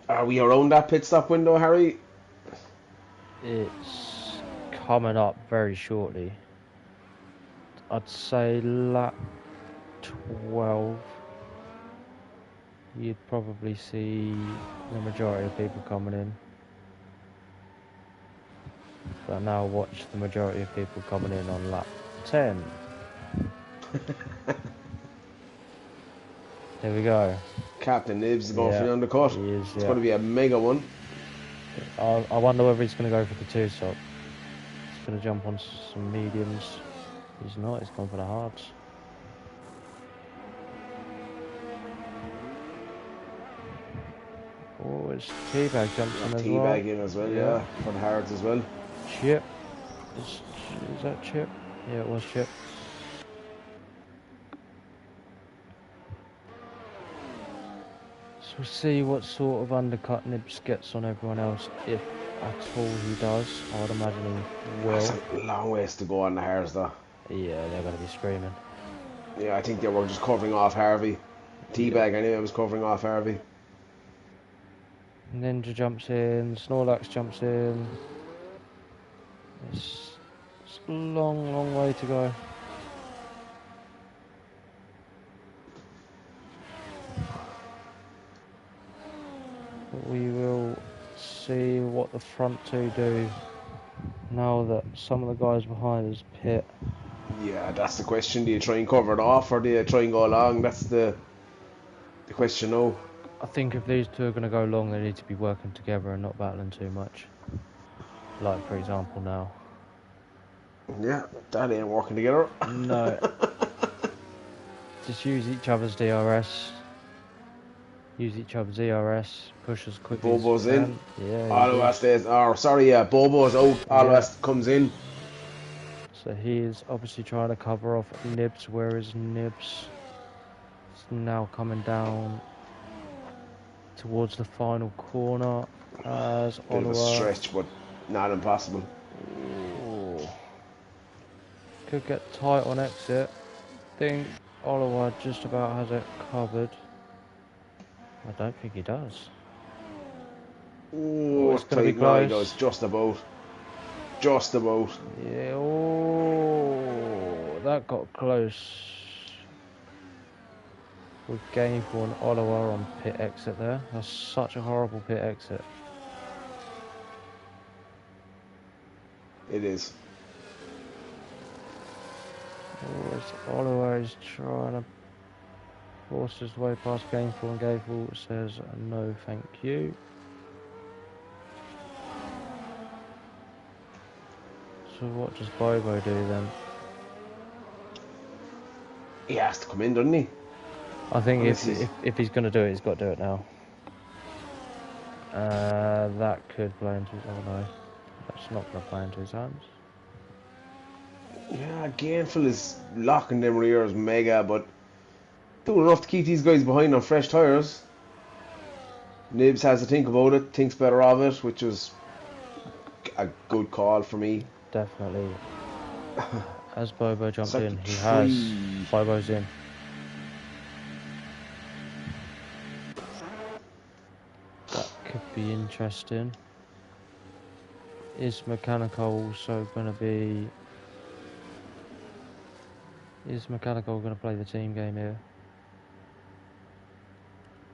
Are we around that pit stop window, Harry? It's coming up very shortly. I'd say lap 12. You'd probably see the majority of people coming in. But now watch the majority of people coming in on lap 10. Here we go. Captain Nibs is going for the undercut. He is, it's going to be a mega one. I wonder whether he's going to go for the 2-stop. He's going to jump on some mediums. He's not, he's gone for the hards. Oh, it's Teabag jumps in as well. Teabag in as well, yeah. For the hards as well. Chip. Is that Chip? Yeah, it was Chip. So we'll see what sort of undercut Nibs gets on everyone else, if at all he does. I would imagine he That's will. a long ways to go on the hairs, though. Yeah, they're going to be screaming. Yeah, I think they were just covering off Harvey. Yeah. Teabag, anyway, was covering off Harvey. Ninja jumps in, Snorlax jumps in. It's a long, long way to go. But we will see what the front two do now that some of the guys behind us pit. Yeah, that's the question. Do you try and cover it off, or do you try and go along? That's the question now. I think if these two are going to go long, they need to be working together and not battling too much. Like, for example, now. Yeah, that ain't working together. No. Just use each other's DRS. Use each other's ERS. Push as quickly as you Bobo's in. can. Yeah, Aloha stays. Or sorry, yeah, Bobo's out. Aloha Yeah. comes in. So he is obviously trying to cover off Nibs. Where is Nibs? It's now coming down towards the final corner as Bit of a Oliver stretch, but not impossible. could get tight on exit. Think Oliver just about has it covered. I don't think he does. Oh, It's going to be tight. No, he close. does. Just about. Just about. Yeah, oh, that got close. With Gameful and Oliver on pit exit there. That's such a horrible pit exit. It is. Oliver is trying to force his way past Gameful, and Gameful says no thank you. So what does Bobo do then? He has to come in, doesn't he? I think if he's going to do it, he's got to do it now. That could play into his... Oh no, that's not going to play into his hands. Yeah, Gainful is locking them rears mega, but doing enough to keep these guys behind on fresh tyres. Nibs has to think about it, thinks better of it, which was a good call for me. Definitely. As Bobo jumped like in, he tree. has. Bobo's in. That could be interesting. Is Mechanical also going to be... Is Mechanical going to play the team game here?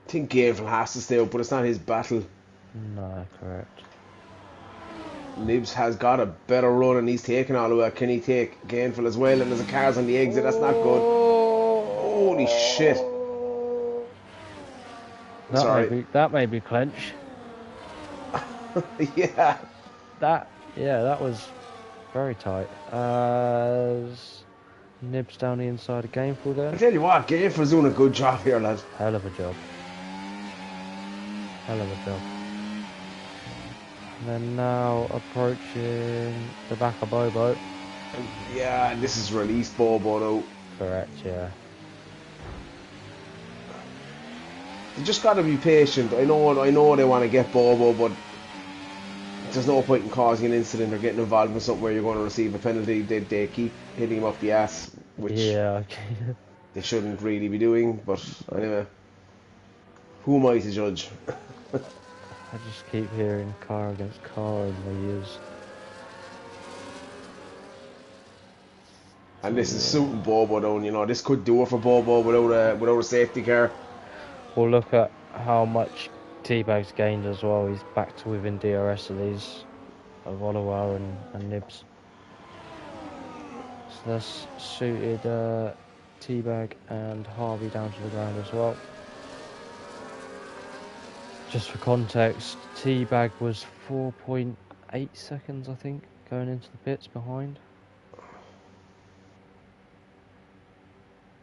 I think Gainful has to stay up, but it's not his battle. No, correct. Nibs has got a better run and he's taking all the way. Can he take Gainful as well? And there's a cars on the exit, that's not good. Holy shit. That made me clench. Yeah. That was very tight. As Nibs down the inside of Gameful I there. tell you what, Gainful's doing a good job here, lad. Hell of a job. Hell of a job. And then now approaching the back of Bobo. Yeah, this is released Bobo now. Correct, yeah. You just got to be patient. I know they want to get Bobo, but there's no point in causing an incident or getting involved in something where you're going to receive a penalty. They keep hitting him up the ass, which they shouldn't really be doing. But anyway, who am I to judge? I just keep hearing car against car in my ears. And this is suiting Bobo down. You know, this could do it for Bobo without a safety car. We'll look at how much Teabag's gained as well. He's back to within DRS of these, of Oliver and Nibs. So that's suited Teabag and Harvey down to the ground as well. Just for context, Teabag was 4.8 seconds, I think, going into the pits behind.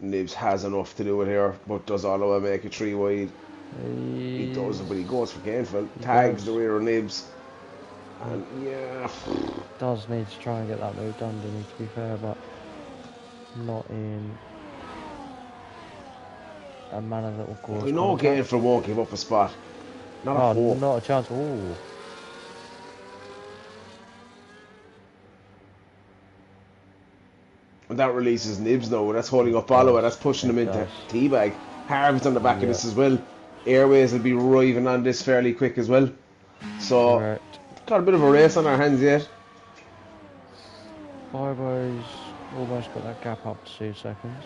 Nibs has enough to do it here, but does Oliver make it 3 wide? He does, but he goes for Gainful. Tags the rear of Nibs. And yeah. Does need to try and get that move done, doesn't he, to be fair, but not in a manner that will cause. We know Gainful won't give up a spot. Not a hope. Not a chance. Ooh. And that releases Nibs now. That's holding up Does. Oliver. That's pushing him It into does. teabag. Harvey's on the back of Yeah, this as well. Airways will be arriving on this fairly quick as well. So, correct. got a bit of a race on our hands yet. Fibo's almost got that gap up to 2 seconds.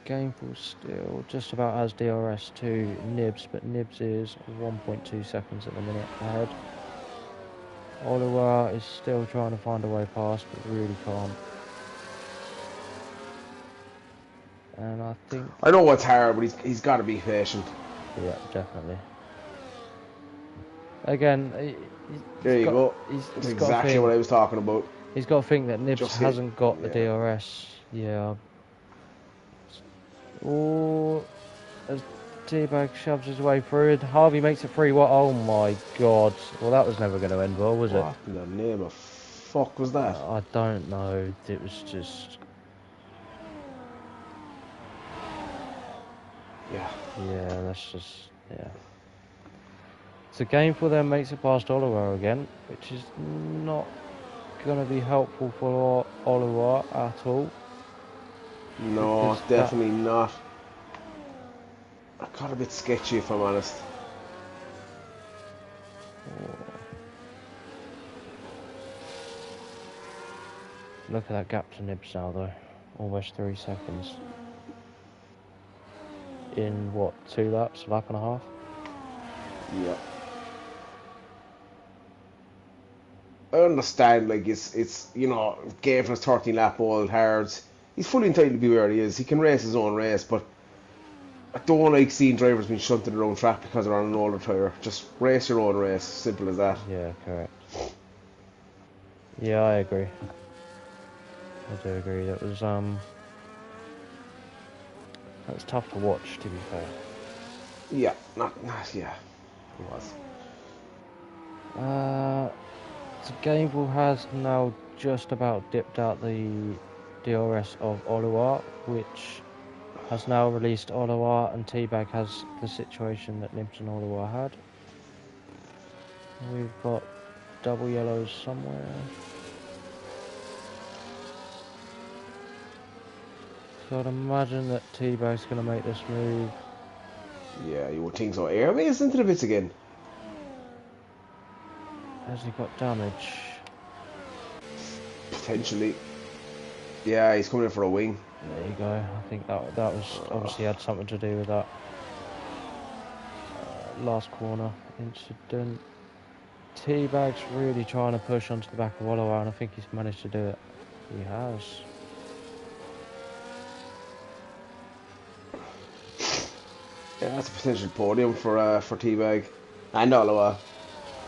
Gameful still just about has DRS to Nibs, but Nibs is 1.2 seconds at the minute ahead. Oliver is still trying to find a way past, but really can't. And I think... I know what's hard, but he's got to be patient. Yeah, definitely. Again, There you go. He's That's got to exactly think, what I was talking about. he's got to think that Nibs Just hit. hasn't got the Yeah. DRS. Yeah. Oh, as Teabag shoves his way through, and Harvey makes it free. What? Oh my God! Well, that was never going to end well, was it? What in the name of fuck was that? I don't know. It was just... Yeah. Yeah, that's just... Yeah. So Gameful then makes it past Oliver again, which is not going to be helpful for Oliver at all. No, definitely not. I got a bit sketchy if I'm honest. Look at that gap to Nibs now though. Almost 3 seconds. In what, 2 laps? Lap and a half? Yeah. I understand, like, it's you know, game for his 13 lap old hard. He's fully entitled to be where he is. He can race his own race, but I don't like seeing drivers being shunted around track because they're on an older tyre. Just race your own race. Simple as that. Yeah, correct. Yeah, I agree. I do agree. That was tough to watch, to be fair. Yeah, not yeah. It was. So Gameville has now just about dipped out the DRS of Oluwa, which has now released Oluwa, and Teabag has the situation that Nibs and Oluwa had. We've got double yellows somewhere. So I'd imagine that Teabag's going to make this move. Yeah, you would think so. Airways into the bits again. Has he got damage? Potentially. Yeah, he's coming in for a wing. There you go. I think that was obviously had something to do with that last corner incident. Teabag's really trying to push onto the back of Oluwa, and I think he's managed to do it. He has. Yeah, that's a potential podium for Teabag and Olowa.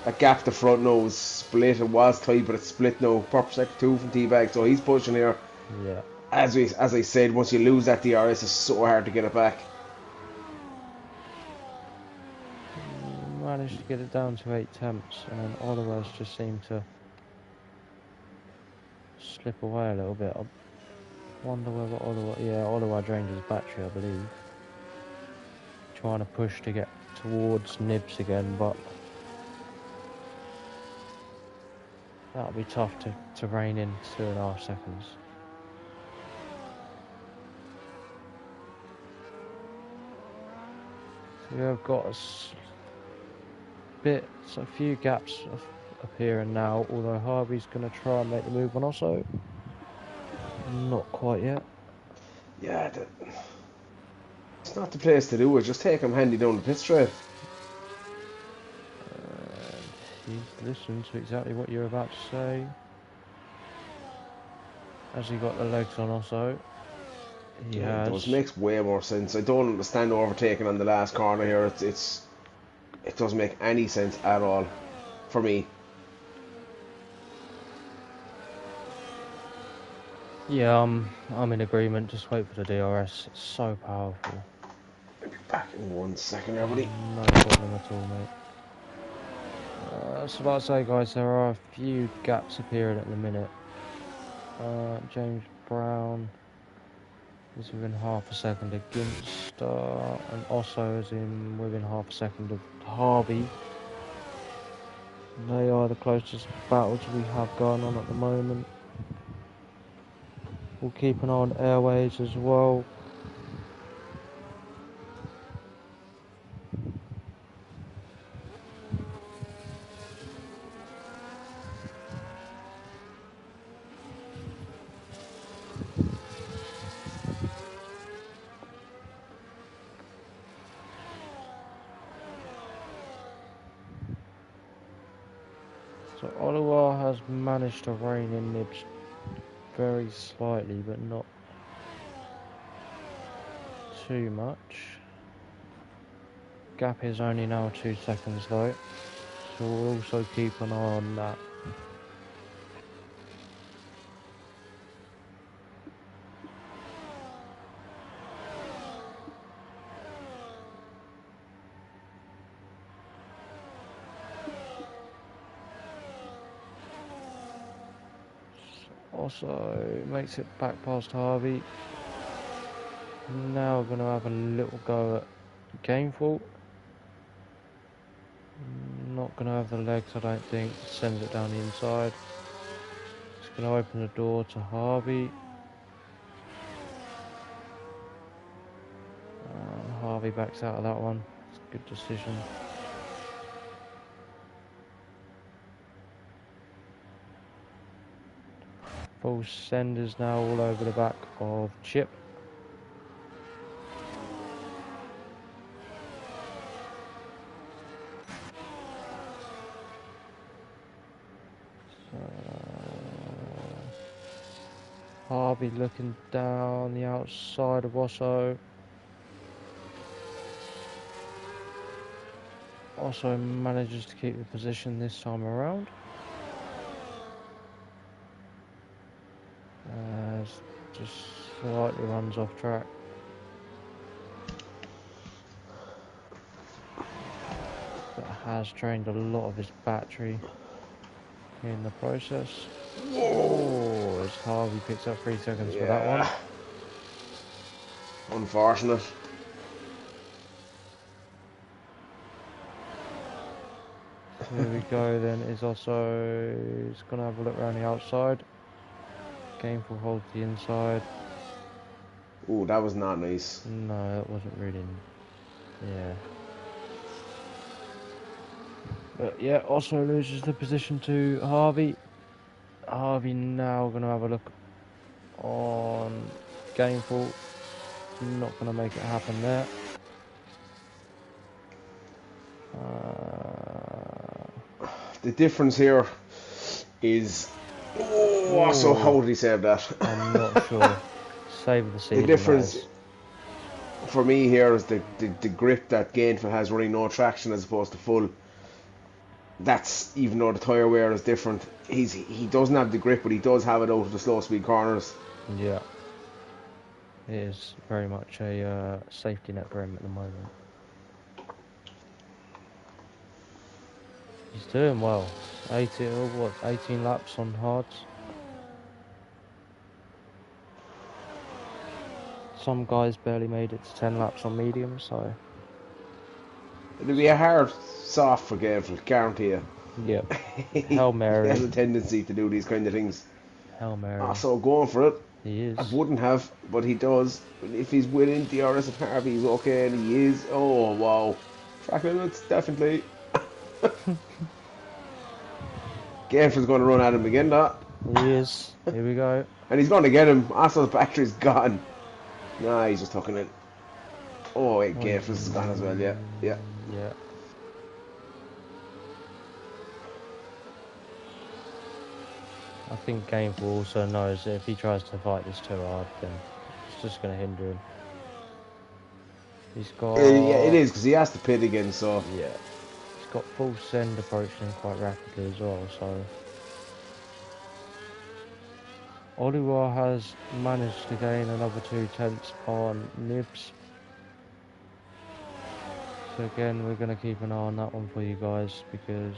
That gap to the front now is split. It was tight, but it's split now. Proper sector 2 from Teabag, so he's pushing here. Yeah. As I said, once you lose that DRS, it's so hard to get it back. Managed to get it down to 8 temps, and then Oluwa's just seemed to slip away a little bit. I wonder whether Oluwa drained his battery, I believe. Trying to push to get towards Nibs again, but that'll be tough to rein in 2.5 seconds. So we've got a few gaps appearing now, although Harvey's going to try and make the move on also. Not quite yet. Yeah, it's not the place to do it. Just take him handy down the pit straight. He's listened to exactly what you're about to say. Has he got the legs on also? He has. It does. Makes way more sense. I don't understand overtaking on the last corner here. It doesn't make any sense at all for me. Yeah, I'm in agreement. Just wait for the DRS. It's so powerful. I'll be back in 1 second, everybody. No problem at all, mate. So like I say, guys, there are a few gaps appearing at the minute. James Brown is within half a second of Ginster, and Osso is within half a second of Harvey. They are the closest battles we have going on at the moment. We'll keep an eye on airways as well. So Oliver has managed to rein in nibs very slightly, but not too much. Gap is only now 2 seconds though, so we'll also keep an eye on that. Also makes it back past Harvey. Now we're going to have a little go at Gainful. Not going to have the legs, I don't think. Sends it down the inside. It's going to open the door to Harvey. Harvey backs out of that one. It's a good decision. Full senders now all over the back of Chip. Harvey looking down the outside of Osso. Osso manages to keep the position this time around. Just slightly runs off track. But has drained a lot of his battery in the process. Oh, as Harvey picks up 3 seconds for that one. Unfortunate. Here we go then, is also he's going to have a look around the outside. Gainful holds the inside. Oh, that was not nice. No, that wasn't really, yeah. But yeah, also loses the position to Harvey. Harvey now going to have a look on Gainful. Not going to make it happen there. The difference here is... Oh, so how did he save that? I'm not sure. Save the season. The difference for me here is the grip that Gainful has, running no traction as opposed to full. That's, even though the tyre wear is different, he doesn't have the grip, but he does have it out of the slow speed corners. Yeah, it is very much a safety net for him at the moment. He's doing well. 18 laps on hards. Some guys barely made it to 10 laps on medium, so... It'll be a hard soft for Gainful, guarantee you. Yep. Hail Mary. He has a tendency to do these kind of things. Hail Mary. So going for it. He is. I wouldn't have, but he does. If he's winning DRS at Harvey, he's okay, and he is. Oh, wow. Track limits, definitely. Gainful's going to run at him again, that. He is. Here we go. And he's going to get him. Assel's battery's gone. Nah, he's just tucking it. Oh, wait, Gainful's is gone as well, yeah. Yeah. Yeah. I think Gainful also knows that if he tries to fight this too hard, then it's just going to hinder him. He's got... Yeah, it is, because he has to pit again, so... Yeah. He's got full send approaching quite rapidly as well, so... Oliver has managed to gain another 2/10 on Nibs. So again, we're going to keep an eye on that one for you guys, because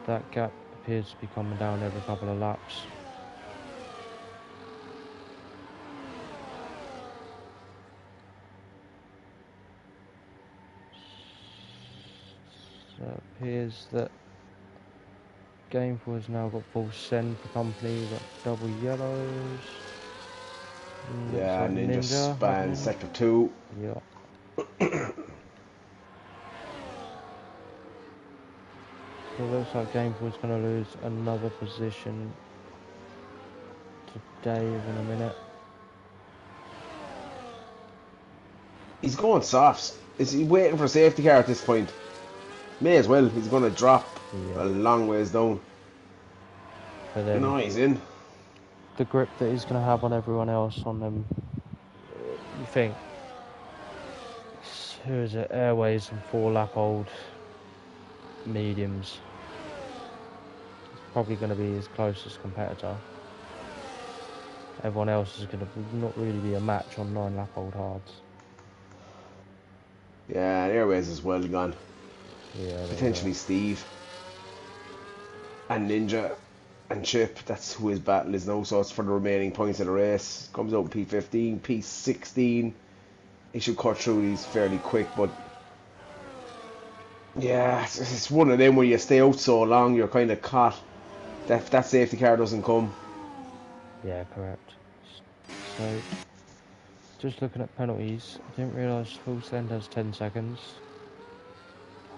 that gap appears to be coming down every couple of laps. So it appears that game for has now got full send for company. We've got double yellows. Yeah, So Ninja span sector 2. Yeah. So it looks like Gameboy's going to lose another position to Dave in a minute. He's going softs. Is he waiting for a safety car at this point? May as well. He's going to drop a long ways down. But then No, he's in. the grip that he's going to have on everyone else on them, you think, who is it, Airways and 4-lap-old mediums. It's probably going to be his closest competitor. Everyone else is going to not really be a match on 9-lap-old hards. Yeah, Airways is well gone. Yeah, potentially Steve and Ninja and Chip. That's who his battle is now. So it's for the remaining points of the race. Comes out in P15, P16. He should cut through these fairly quick, but yeah, it's one of them where you stay out so long, you're kind of caught. That safety car doesn't come. Yeah, correct. So, just looking at penalties, I didn't realise full send has 10 seconds.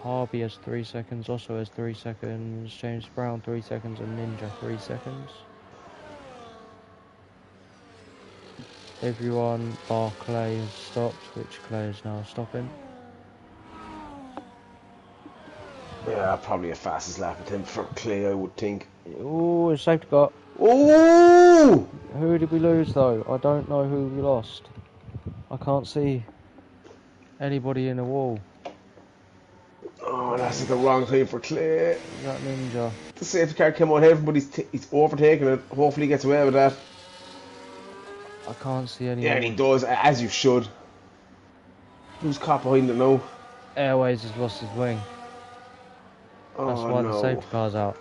Harvey has 3 seconds, Osso has 3 seconds, James Brown 3 seconds, and Ninja 3 seconds. Everyone bar Clay has stopped, which Clay is now stopping. Yeah, probably a fastest lap attempt for Clay, I would think. Oh, safety car. Oh! Who did we lose though? I don't know who we lost. I can't see anybody in the wall. Oh, that's the wrong time for Clay. Is that Ninja? The safety car came out heaven, but he's overtaking it. Hopefully he gets away with that. I can't see anyone. Yeah, and he does, as you should. Who's caught behind it now? Airways has lost his wing. That's why the safety car's out.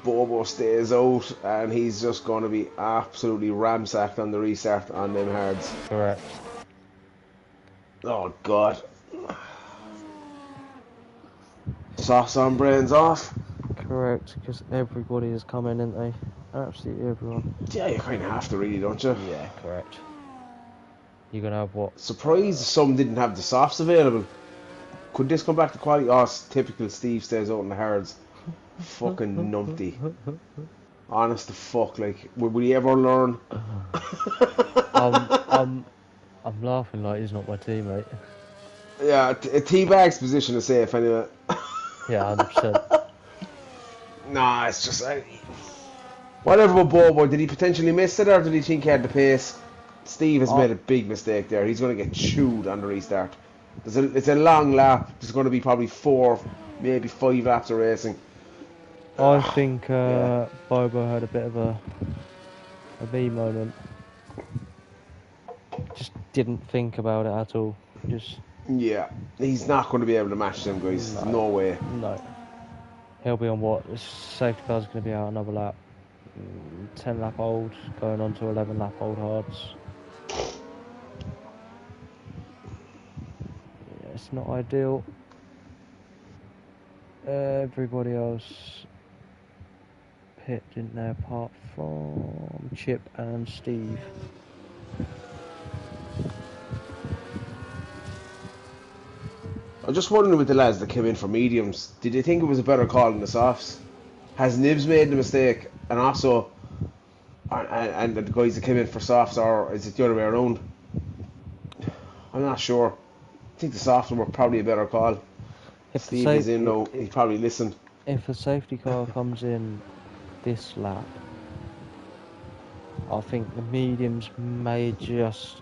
Bobo stays out, and he's just going to be absolutely ramsacked on the restart on them hards. Correct. Oh, God. Sauce on, brains off. Correct, because everybody is coming, isn't they? Absolutely everyone. Yeah, you kind of have to, really, don't you? Yeah, correct. You're going to have what? Surprised some didn't have the softs available. Could this come back to quality? Oh, it's typical Steve stays out in the hards. Fucking numpty. Honest to fuck, like, will he ever learn? I'm laughing like he's not my teammate. Yeah, a teabag's position is safe anyway. Yeah, 100%. Nah, it's just whatever with Bobo, did he potentially miss it or did he think he had the pace? Steve has made a big mistake there. He's going to get chewed on the restart. It's a long lap. There's going to be probably 4, maybe 5 laps of racing. I think Bobo had a bit of a B moment. Just didn't think about it at all. Just he's not going to be able to match them guys. No way. No. He'll be on what? The safety car's going to be out another lap. 10 lap old, going on to 11 lap old hards. Yeah, it's not ideal. Everybody else pit, didn't they, apart from Chip and Steve. I'm just wondering with the lads that came in for mediums, did they think it was a better call than the softs? Has Nibs made the mistake, and also, and the guys that came in for softs, or is it the other way around? I'm not sure. I think the softs were probably a better call. If Steve is in though, he probably listened. If the safety car comes in this lap, I think the mediums may just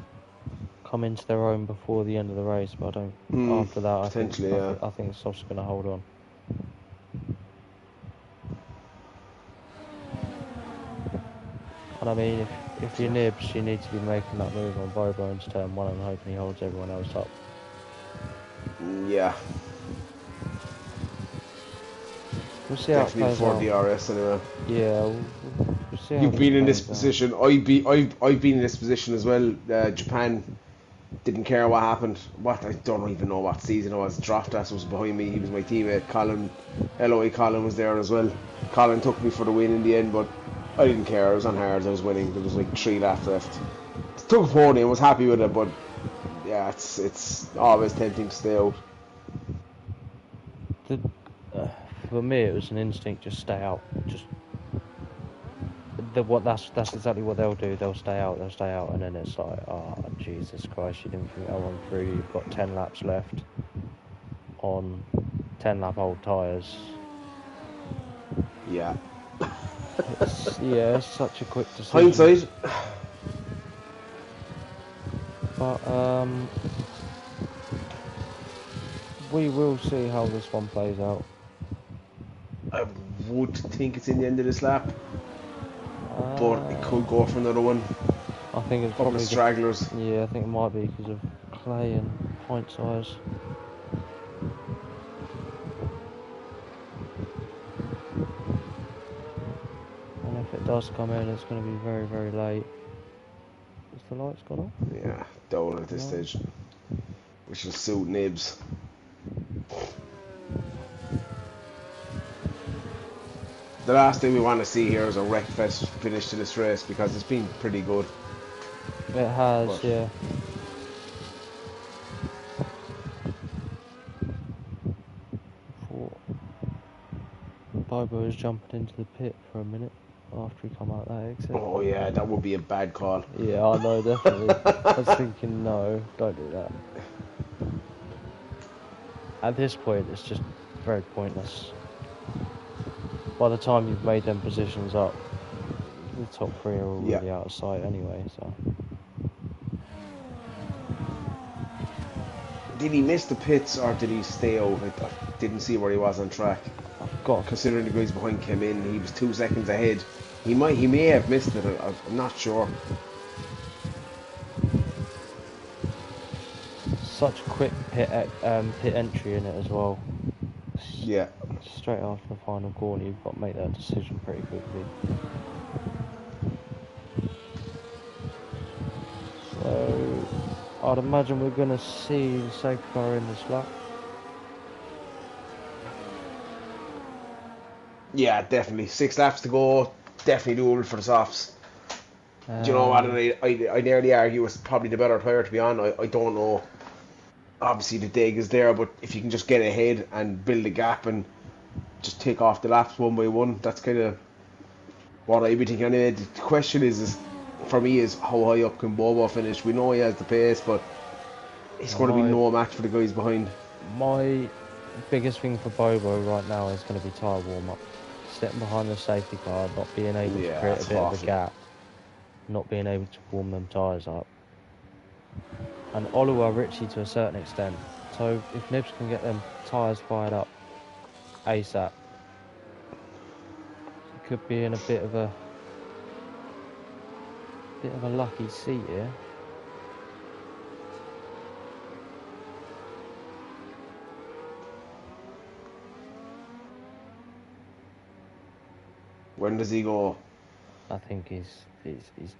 come into their own before the end of the race, but I don't. After that, I think the softs are going to hold on. And I mean, if you're Nibs, you need to be making that move on Bobo into turn 1 and hoping he holds everyone else up. Yeah. We'll see how it plays for out. DRS anyway. Yeah, we'll see how You've been in this position. I've been in this position as well. Japan Didn't care what happened. What, I don't even know what season it was. Draftas was behind me. He was my teammate. Colin, LOE Colin was there as well. Colin took me for the win in the end, but I didn't care. I was on hards. I was winning. There was like 3 laps left. Took a pony and was happy with it, but yeah, it's always tempting to stay out. The, for me, it was an instinct: just stay out. Just that's exactly what they'll do. They'll stay out, and then it's like, oh Jesus Christ, you didn't think I went through. You've got 10 laps left on 10 lap old tyres. Yeah. It's such a quick decision. Hindsight. But we will see how this one plays out. I would think it's in the end of this lap, but it could go for another one. I think it's Couple probably of stragglers. I think it might be because of clay and point size. And if it does come in, it's going to be very, very late. Has the lights gone off? Yeah, down at this stage. Which will suit Nibs. The last thing we want to see here is a wreckfest finish to this race because it's been pretty good. It has, but yeah. Bobo was jumping into the pit for a minute after he come out that exit. Oh yeah, that would be a bad call. Yeah, I know, definitely. I was thinking, no, don't do that. At this point, it's just very pointless. By the time you've made them positions up, the top 3 are already out of sight anyway, so. Did he miss the pits or did he stay out? I didn't see where he was on track. Considering the guys behind came in, he was 2 seconds ahead. He may have missed it. I'm not sure. Such quick pit entry in it as well. Yeah. Straight after the final corner, you've got to make that decision pretty quickly. So I'd imagine we're going to see the safety car in this lap. Yeah, definitely. 6 laps to go. Definitely doable for the softs. Do you know what? I nearly argue it's probably the better player to be on. I don't know. Obviously the dig is there, but if you can just get ahead and build a gap and just take off the laps one by one, that's kind of what I'd be thinking. Anyway, the question is for me is how high up can Bobo finish? We know he has the pace, but it's going to be no match for the guys behind. My biggest thing for Bobo right now is going to be tyre warm up. Sitting behind the safety car, not being able to create a bit of a gap, not being able to warm them tyres up. And Oluwa Richie to a certain extent. So if Nibs can get them tyres fired up ASAP, it could be in a bit of a lucky seat here. When does he go? I think he's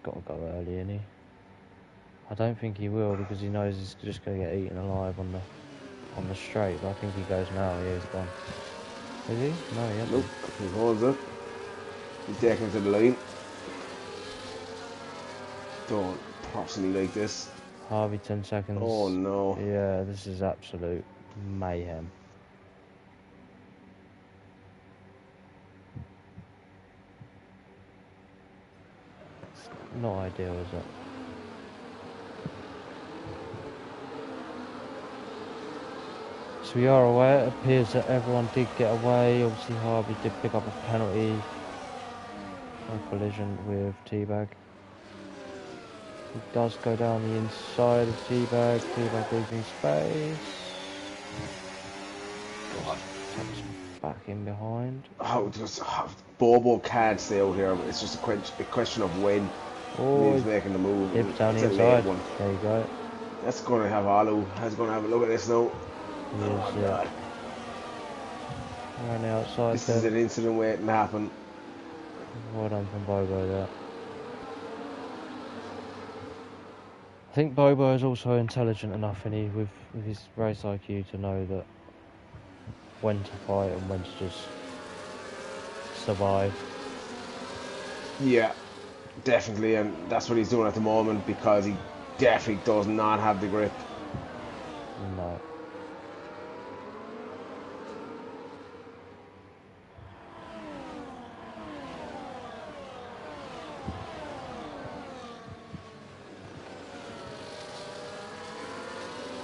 got to go early, isn't he? I don't think he will because he knows he's just going to get eaten alive on the straight. But I think he goes now. Yeah, he's gone. Is he? No, he hasn't. Nope. He holds it. He's taking it to the line. Don't personally like this. Harvey 10 seconds. Oh no. Yeah, this is absolute mayhem. It's not ideal, is it? So we are aware, it appears that everyone did get away. Obviously Harvey did pick up a penalty on a collision with Teabag. He does go down the inside of Teabag. Teabag losing space. Taps back in behind. Bobo can't stay out here. It's just a question of when he's making the move. Hips down the inside. There you go. That's going to have Alu. That's going to have a look at this now. He is, yeah. Around the outside. This is an incident waiting to happen. Well done from Bobo there. I think Bobo is also intelligent enough, with his race IQ to know that when to fight and when to just survive. Yeah, definitely, and that's what he's doing at the moment because he definitely does not have the grip. No.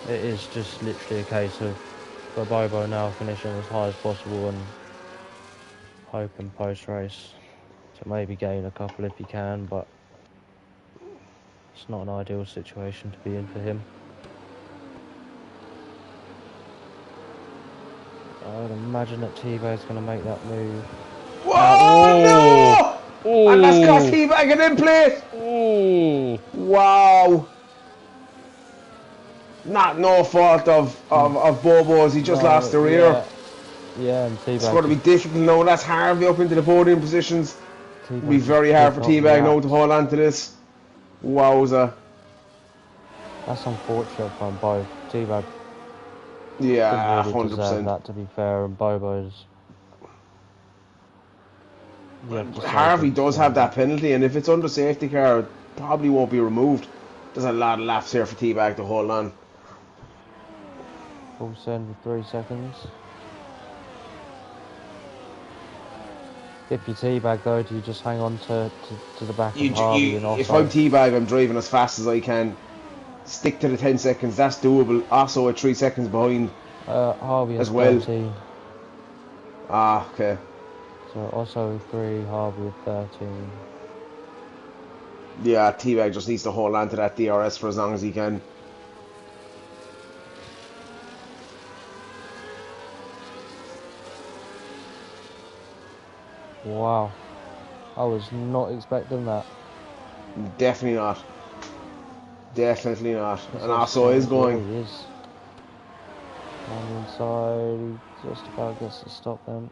It is just literally a case of for Bobo now finishing as high as possible and hoping post-race to maybe gain a couple if he can, but it's not an ideal situation to be in for him. I would imagine that T-Bag's going to make that move. Whoa, no! And that's got Oh! T-Bag in place! Oh! Wow! Not no fault of Bobo's, he just lost No, the rear. yeah, and It's T-Bag going to be just difficult now. That's Harvey up into the podium positions. It'll be T-Bag just very hard did for not T-Bag now to react. hold on to this. Wowza. That's unfortunate for them both. T-Bag didn't Yeah, really deserve 100%. that, to be fair, and Bobo's, you have to say, Harvey didn't does have deserve it. that penalty, and if it's under safety car, it probably won't be removed. There's a lot of laps here for T-Bag to hold on. Full send with 3 seconds. If you T-Bag though, do you just hang on to the back of Harvey and If I'm Osso? T-Bag, I'm driving as fast as I can. Stick to the 10 seconds, that's doable. Also at 3 seconds behind Harvey has as well. 13. Ah, okay. So Osso 3, Harvey 13. Yeah, T-Bag just needs to hold on to that DRS for as long as he can. Wow. I was not expecting that. Definitely not. Definitely not. That's And how also is strong going. he is. On the inside, he just about gets the stop then.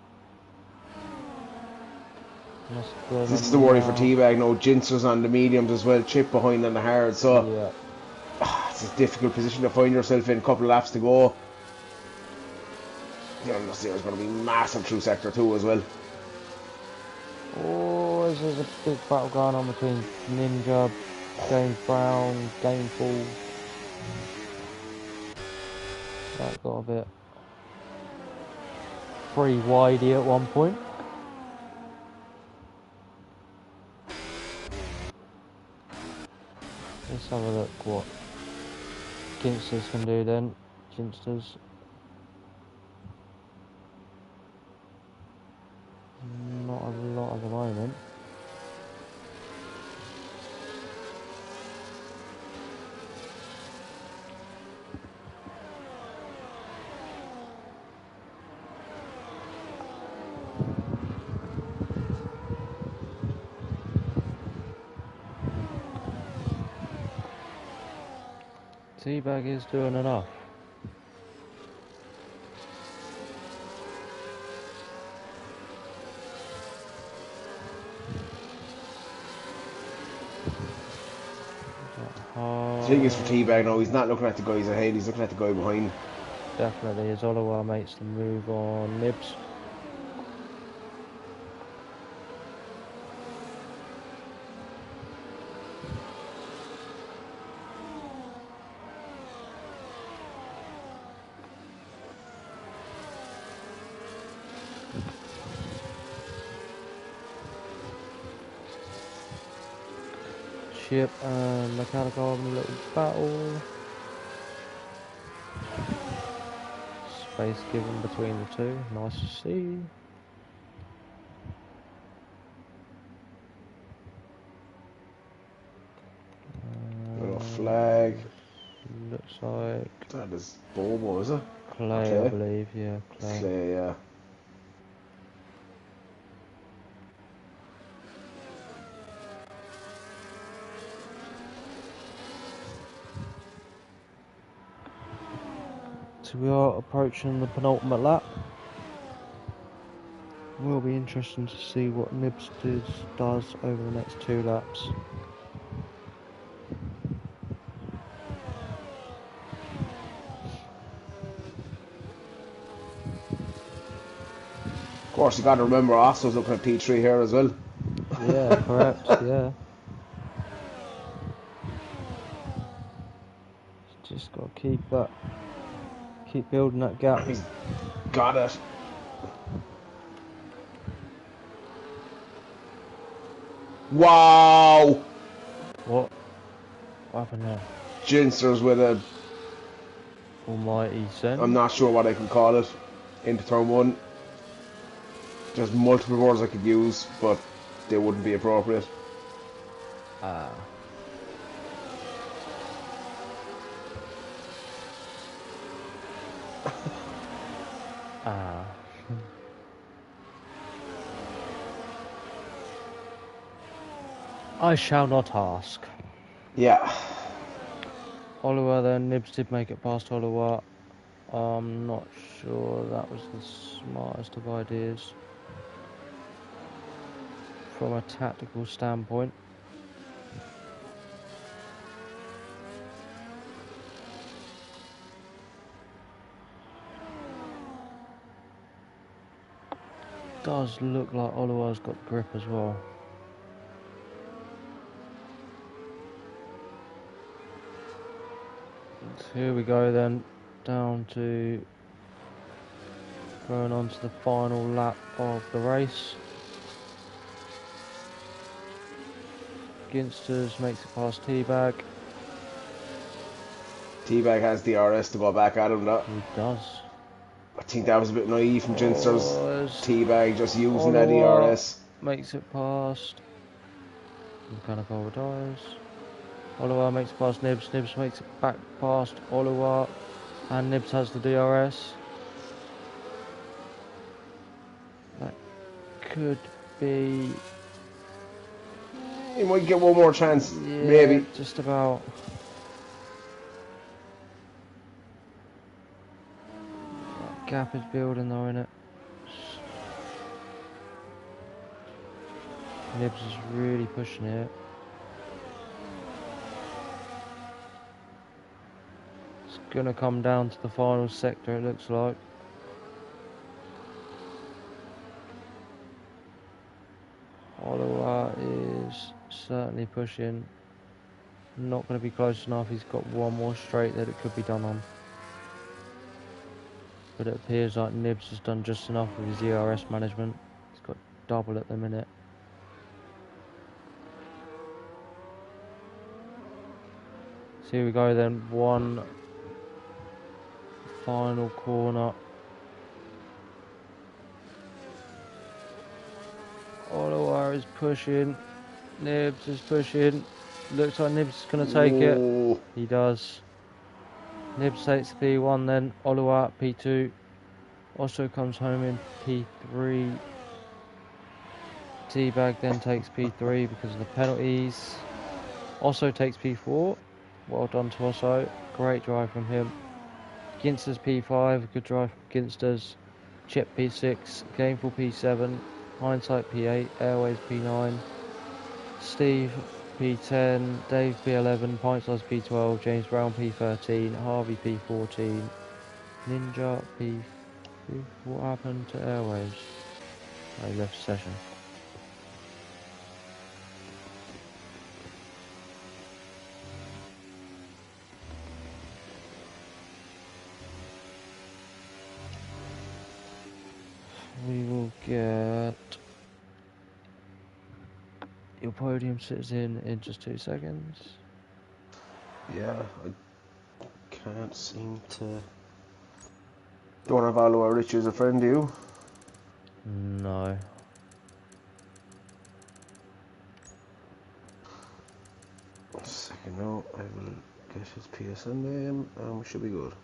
That's good This is on the the worry for T-Bag. No, Jinx was on the mediums as well, Chip behind on the hard. So yeah. it's a difficult position to find yourself in. A couple of laps to go. Yeah, there's going to be massive through sector 2 as well. Oh, there's a big battle going on between Ninja, James Brown, Gameful. That got a bit free widey at one point. Let's have a look what Ginsters can do then. Ginsters. Not a lot at the moment. T-Bag is doing enough. The thing is for T-Bag now, he's not looking at the guys ahead, he's looking at the guy behind. Definitely, as Oliver makes the move on Nibs. Chip and Mechanical having a little battle. Space given between the two, nice to see. Little flag. Looks like That is Bobo, is it? Clay, I Clay? believe. Yeah, Clay. Clay, yeah. So we are approaching the penultimate lap. Will be interesting to see what Nibs does over the next 2 laps. course, you got to remember Oscar's looking at P3 here as well. Yeah, correct. Yeah. Just got to keep building that gap. He's got it. Wow! What happened there? Ginsters with a, Almighty send. I'm not sure what I can call it, into turn one. There's multiple words I could use, but they wouldn't be appropriate. Ah. Ah. I shall not ask. Yeah. Oliver then, Nibs did make it past Oliver. I'm not sure that was the smartest of ideas from a tactical standpoint. Does look like Oliver's got grip as well. So here we go then, down to going on to the final lap of the race. Ginsters makes it past Teabag. Teabag has the RS to go back at him. That, He does. I think that was a bit naive from Ginsters. Teabag just using that Oliver ERS. makes it past. Mechanical retires. Oliver makes it past Nibs. Nibs makes it back past Oliver. And Nibs has the DRS. That could be... He might get one more chance, yeah, maybe. just about. That gap is building though, innit? Nibs is really pushing it. It's gonna come down to the final sector, it looks like. Oliver is certainly pushing. Not going to be close enough. He's got one more straight that it could be done on. But it appears like Nibs has done just enough with his ERS management. He's got double at the minute. So here we go then. One final corner. Oliver is pushing. Nibs is pushing. Looks like Nibs is going to take it. He does. Nibs takes P1 then. Oliver P2. Also comes home in P3. Teabag then takes P3 because of the penalties. Also takes P4. Well done to Osso. Great drive from him. Ginsters P5. Good drive from Ginsters. Chip P6. Gameful P7. Hindsight P8. Airways P9. Steve P10. Dave P11. Pintsize P12. James Brown P13. Harvey P14. Ninja P... What happened to Airways? I left session. We will get your podium sits in just 2 seconds. Yeah, I can't seem to. Don't have Aloha Rich as a friend, do you? No. One second now, I will get his PSN name and we should be good.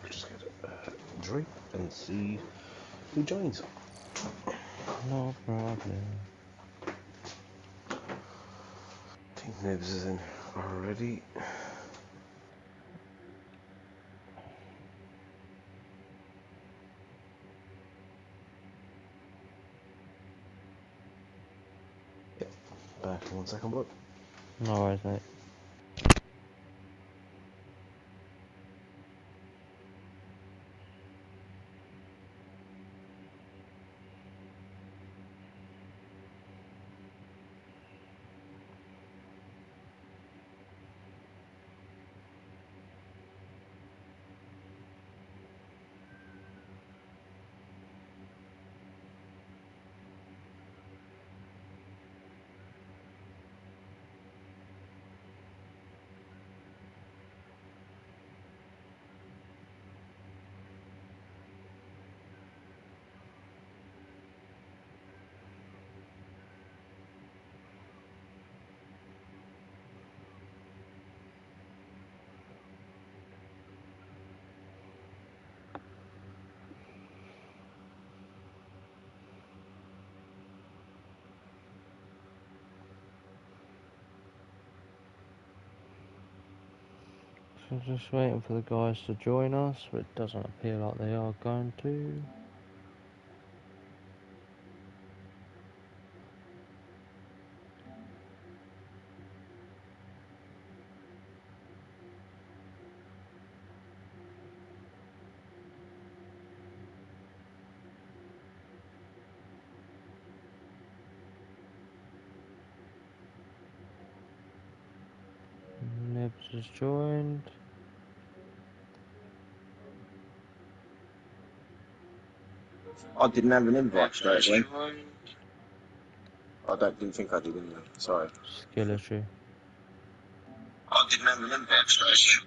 Just get a drink and see who joins. No problem. I think Nibs is in already. Yep. Back in 1 second, bud. No worries, mate. So just waiting for the guys to join us, but it doesn't appear like they are going to. Nibs has joined. I didn't have an invite straight away. Didn't think I did, didn't I? Sorry. Skill issue. I didn't have an invite straight away.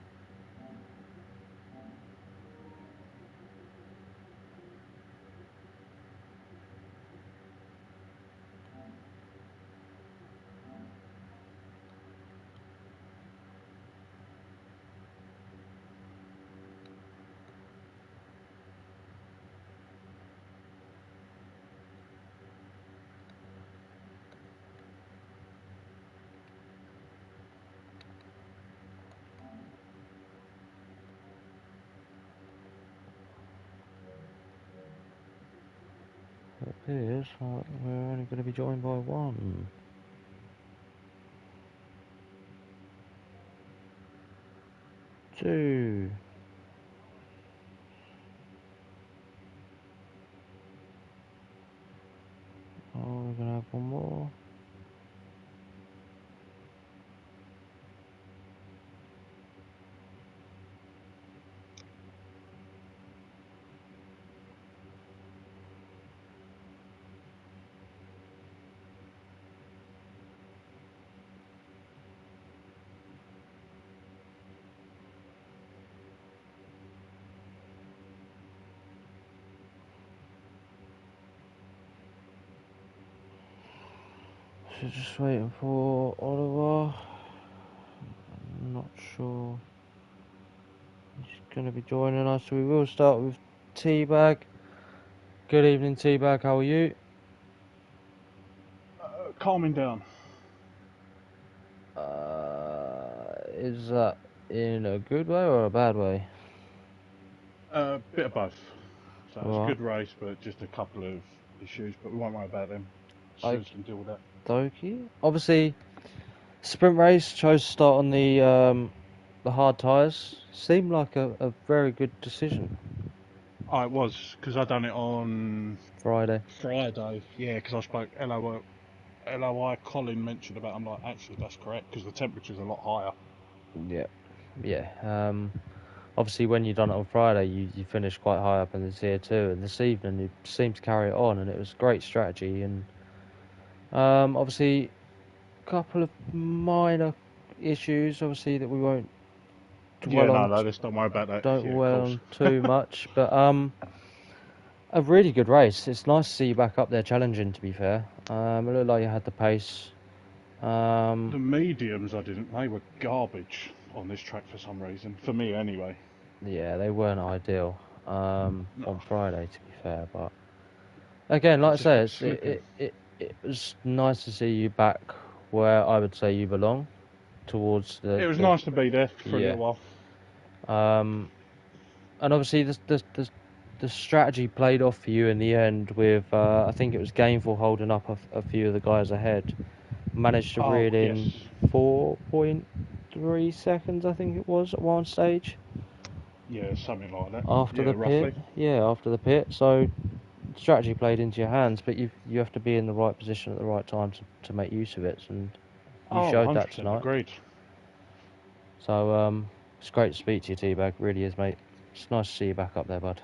It appears like we're only going to be joined by one. Two. Oh, we're going to have one more. So just waiting for Oliver. I'm not sure he's going to be joining us. So we will start with Teabag. Good evening, Teabag. How are you? Calming down. Is that in a good way or a bad way? Bit of both. So it's a Right. good race, but just a couple of issues. But we won't worry about them. Shoes can deal with that. Dokie. Obviously, sprint race chose to start on the hard tyres. Seemed like a very good decision. Oh, it was because I done it on Friday. Friday. Yeah, because I spoke LOI. Colin mentioned about. I'm like, actually, that's correct because the temperature's a lot higher. Yeah. Yeah. Obviously, when you done it on Friday, you finished quite high up in the tier 2, and this evening you seemed to carry it on, and it was great strategy. And obviously, a couple of minor issues, obviously that we won't Yeah, dwell on. no, just don't worry about that. Don't Yeah, of dwell course. on too much, but a really good race. It's nice to see you back up there challenging. To be fair, it looked like you had the pace. The mediums I didn't. They were garbage on this track for some reason. For me, anyway. yeah, they weren't ideal on Friday, to be fair. But again, like I Just say, kept slipping. it was nice to see you back where I would say you belong, towards It was the nice to be there for a yeah. little while. And obviously the strategy played off for you in the end with I think it was Gainful holding up a few of the guys ahead. Managed to Oh, reel yes. in 4.3 seconds, I think it was, at one stage Yeah, something like that. after Yeah, the pit. roughly. Yeah, after the pit. So strategy played into your hands, but you have to be in the right position at the right time to make use of it, and you Oh, showed that 100% tonight. agreed. So it's great to speak to you, T-Bag. Really is, mate. It's nice to see you back up there, bud.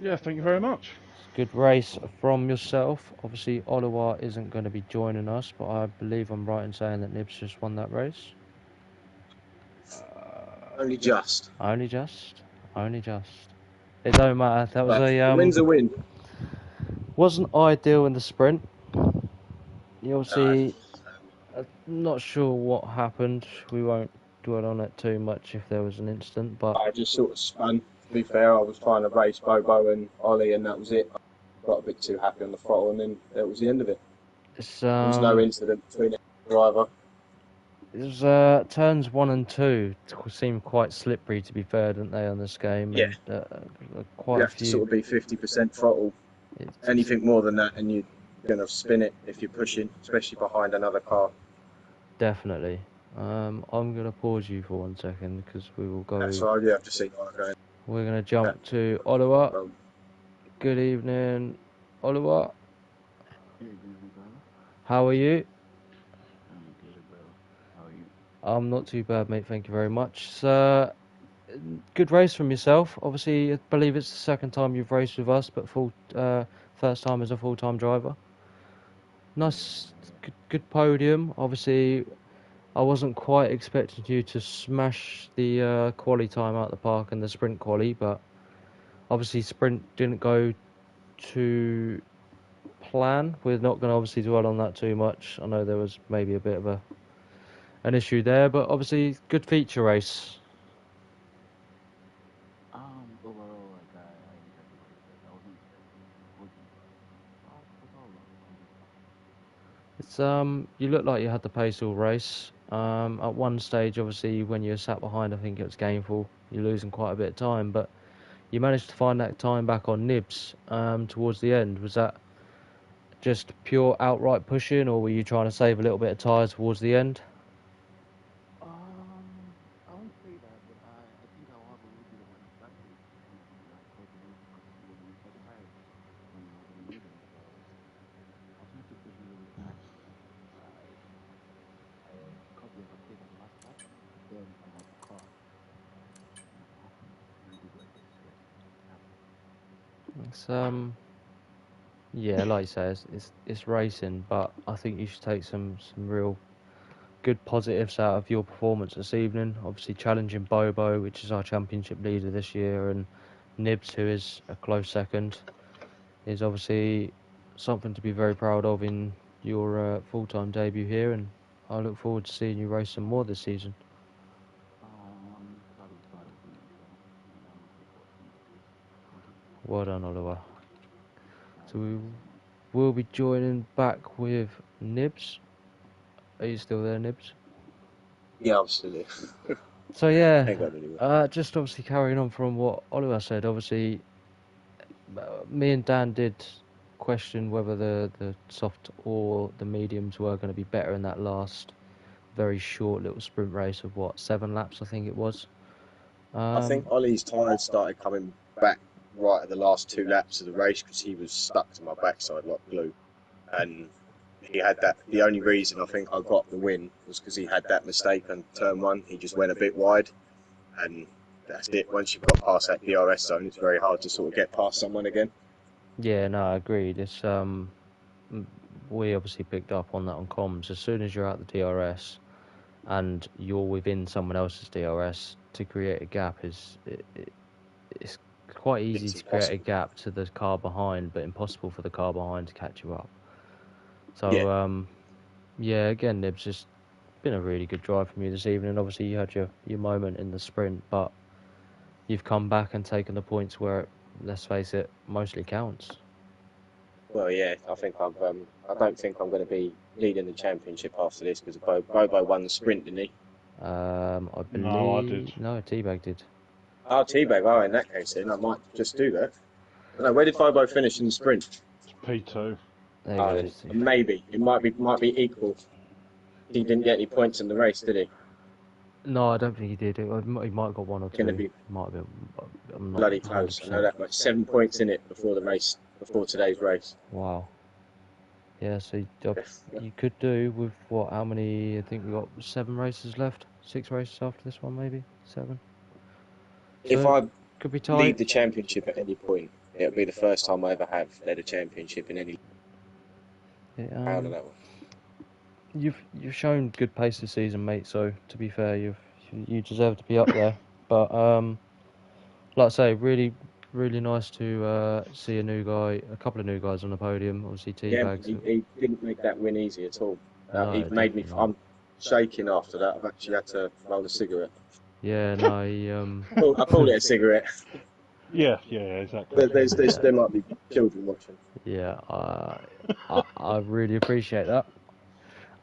Yeah, thank you very much. Good race from yourself. Obviously, Oliver isn't going to be joining us, but I believe I'm right in saying that Nibs just won that race. Only just. Only just. Only just. It don't matter. That was But a a win's a win. wasn't ideal in the sprint. You No. obviously not sure what happened. We won't dwell on it too much if there was an incident, but I just sort of spun. To be fair, I was trying to race Bobo and Ollie, and that was it. I got a bit too happy on the throttle, and then that was the end of it. it's There was no incident between the driver. it was turns 1 and 2 seemed quite slippery, to be fair, didn't they, on this game, Yeah, and you quite a have to few. sort of be 50% throttle. It's Anything more than that, and you're going to spin it if you're pushing, especially behind another car. Definitely. I'm gonna pause you for 1 second because we will go. That's why you have to see like going. We're gonna jump to Oliver. Well, Good evening, Oliver. How are you? I'm not too bad, mate. Thank you very much. So, good race from yourself. Obviously, I believe it's the second time you've raced with us, but first time as a full-time driver. Nice, good podium. Obviously, I wasn't quite expecting you to smash the quali time out the park and the sprint quali, but obviously sprint didn't go to plan. We're not going to obviously dwell on that too much. I know there was maybe a bit of an issue there, but obviously good feature race. It's you look like you had the pace all race. At one stage, obviously, when you were sat behind, I think it was Gainful. You're losing quite a bit of time, but you managed to find that time back on Nibs towards the end. Was that just pure outright pushing, or were you trying to save a little bit of tyre towards the end? It's yeah, like you say, it's racing, but I think you should take some real good positives out of your performance this evening. Obviously challenging Bobo, which is our championship leader this year, and Nibs, who is a close second, is obviously something to be very proud of in your full-time debut here, and I look forward to seeing you race some more this season. Well done, Oliver. So we will be joining back with Nibs. Are you still there, Nibs? yeah, absolutely. So yeah, Ain't going anywhere. just obviously carrying on from what Oliver said. Obviously, me and Dan did question whether the soft or the mediums were going to be better in that last very short little sprint race of 7 laps, I think it was. I think Ollie's tyres started coming back right at the last 2 laps of the race because he was stuck to my backside like glue. And he had that. The only reason I think I got the win was because he had that mistake on turn one. He just went a bit wide, and that's it. Once you've got past that DRS zone, it's very hard to sort of get past someone again. Yeah, no, I agreed. It's we obviously picked up on that on comms. As soon as you're out the DRS and you're within someone else's DRS, to create a gap it's quite easy It's to create a impossible. gap to the car behind, but impossible for the car behind to catch you up. Yeah, So yeah, again, Nibs, just been a really good drive from you this evening. Obviously, you had your moment in the sprint, but you've come back and taken the points where, let's face it, mostly counts. Well, yeah, I think I don't think I'm going to be leading the championship after this because Bobo won the sprint, didn't he? I believe. No, I did. No, Teabag did. Oh, Teabag. Oh, in that case, then I might just do that. No, where did Bobo finish in the sprint? It's P2. There you go. Then maybe it might be equal. He didn't get any points in the race, did he? No, I don't think he did. He might have got one or two. Going to be might have been. I'm not bloody close. I know that much. 7 points in it before the race, before today's race. Wow. Yeah, so you could do with what? How many? I think we got 7 races left. 6 races after this one, maybe 7. If So, I could be tight. lead the championship at any point, it'll be the first time I ever have led a championship in any round of that one. You've shown good pace this season, mate. So to be fair, you deserve to be up there. But like I say, really nice to see a couple of new guys on the podium. Obviously, Teabags. Yeah, he didn't make that win easy at all. No, he made me. I'm shaking after that. I've actually had to roll a cigarette. Yeah, no, he I call it a cigarette. Yeah, exactly. There might be children watching. Yeah, I really appreciate that.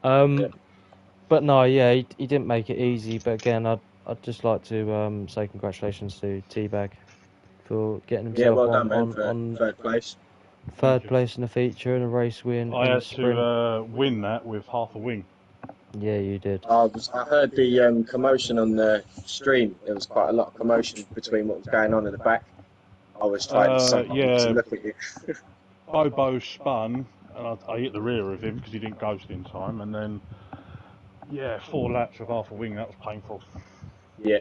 But no, yeah, he didn't make it easy. But again, I'd just like to say congratulations to Teabag for getting himself on third place. Third place in the feature and a race win. I in had the sprint. to win that with half a wing. Yeah, you did. I heard the commotion on the stream. There was quite a lot of commotion between what was going on in the back. I was trying to look at you. Bobo spun, and I hit the rear of him because he didn't ghost in time, and then 4 laps with half a wing. That was painful. Yeah.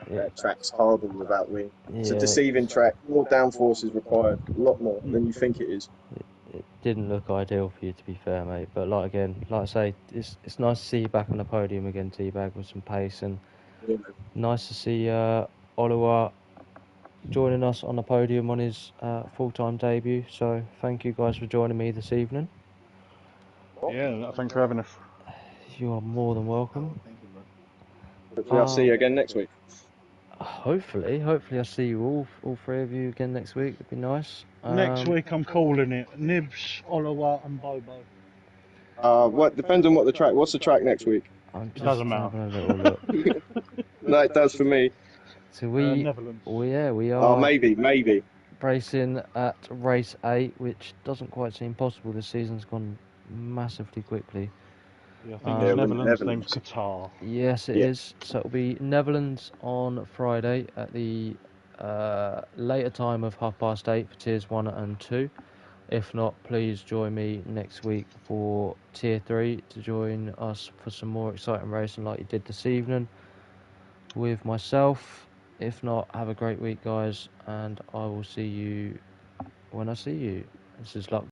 That track's horrible without wing. Yeah. It's a deceiving track. More downforce is required, a lot more than you think it is. It didn't look ideal for you, to be fair, mate. But like I say, it's nice to see you back on the podium again, Teabag, with some pace, and nice to see Oluwa joining us on the podium on his full-time debut. So thank you guys for joining me this evening. Yeah, thanks for having us. You are more than welcome. Hopefully I'll see you again next week. Hopefully I'll see you all 3 of you again next week. It'd be nice. Next week I'm calling it Nibs, Oluwa and Bobo. What depends on what the track. What's the track next week? I'm just Doesn't matter. having a little look. No, it does for me. So we Netherlands. we are. Oh, maybe. Racing at race 8, which doesn't quite seem possible. The season's gone massively quickly. Yeah, I think it's Netherlands, then Qatar. Yes, it is. So it'll be Netherlands on Friday at the later time of 8:30 for tiers 1 and 2. If not, please join me next week for tier 3 to join us for some more exciting racing like you did this evening with myself. If not, have a great week, guys, and I will see you when I see you. This is Luck.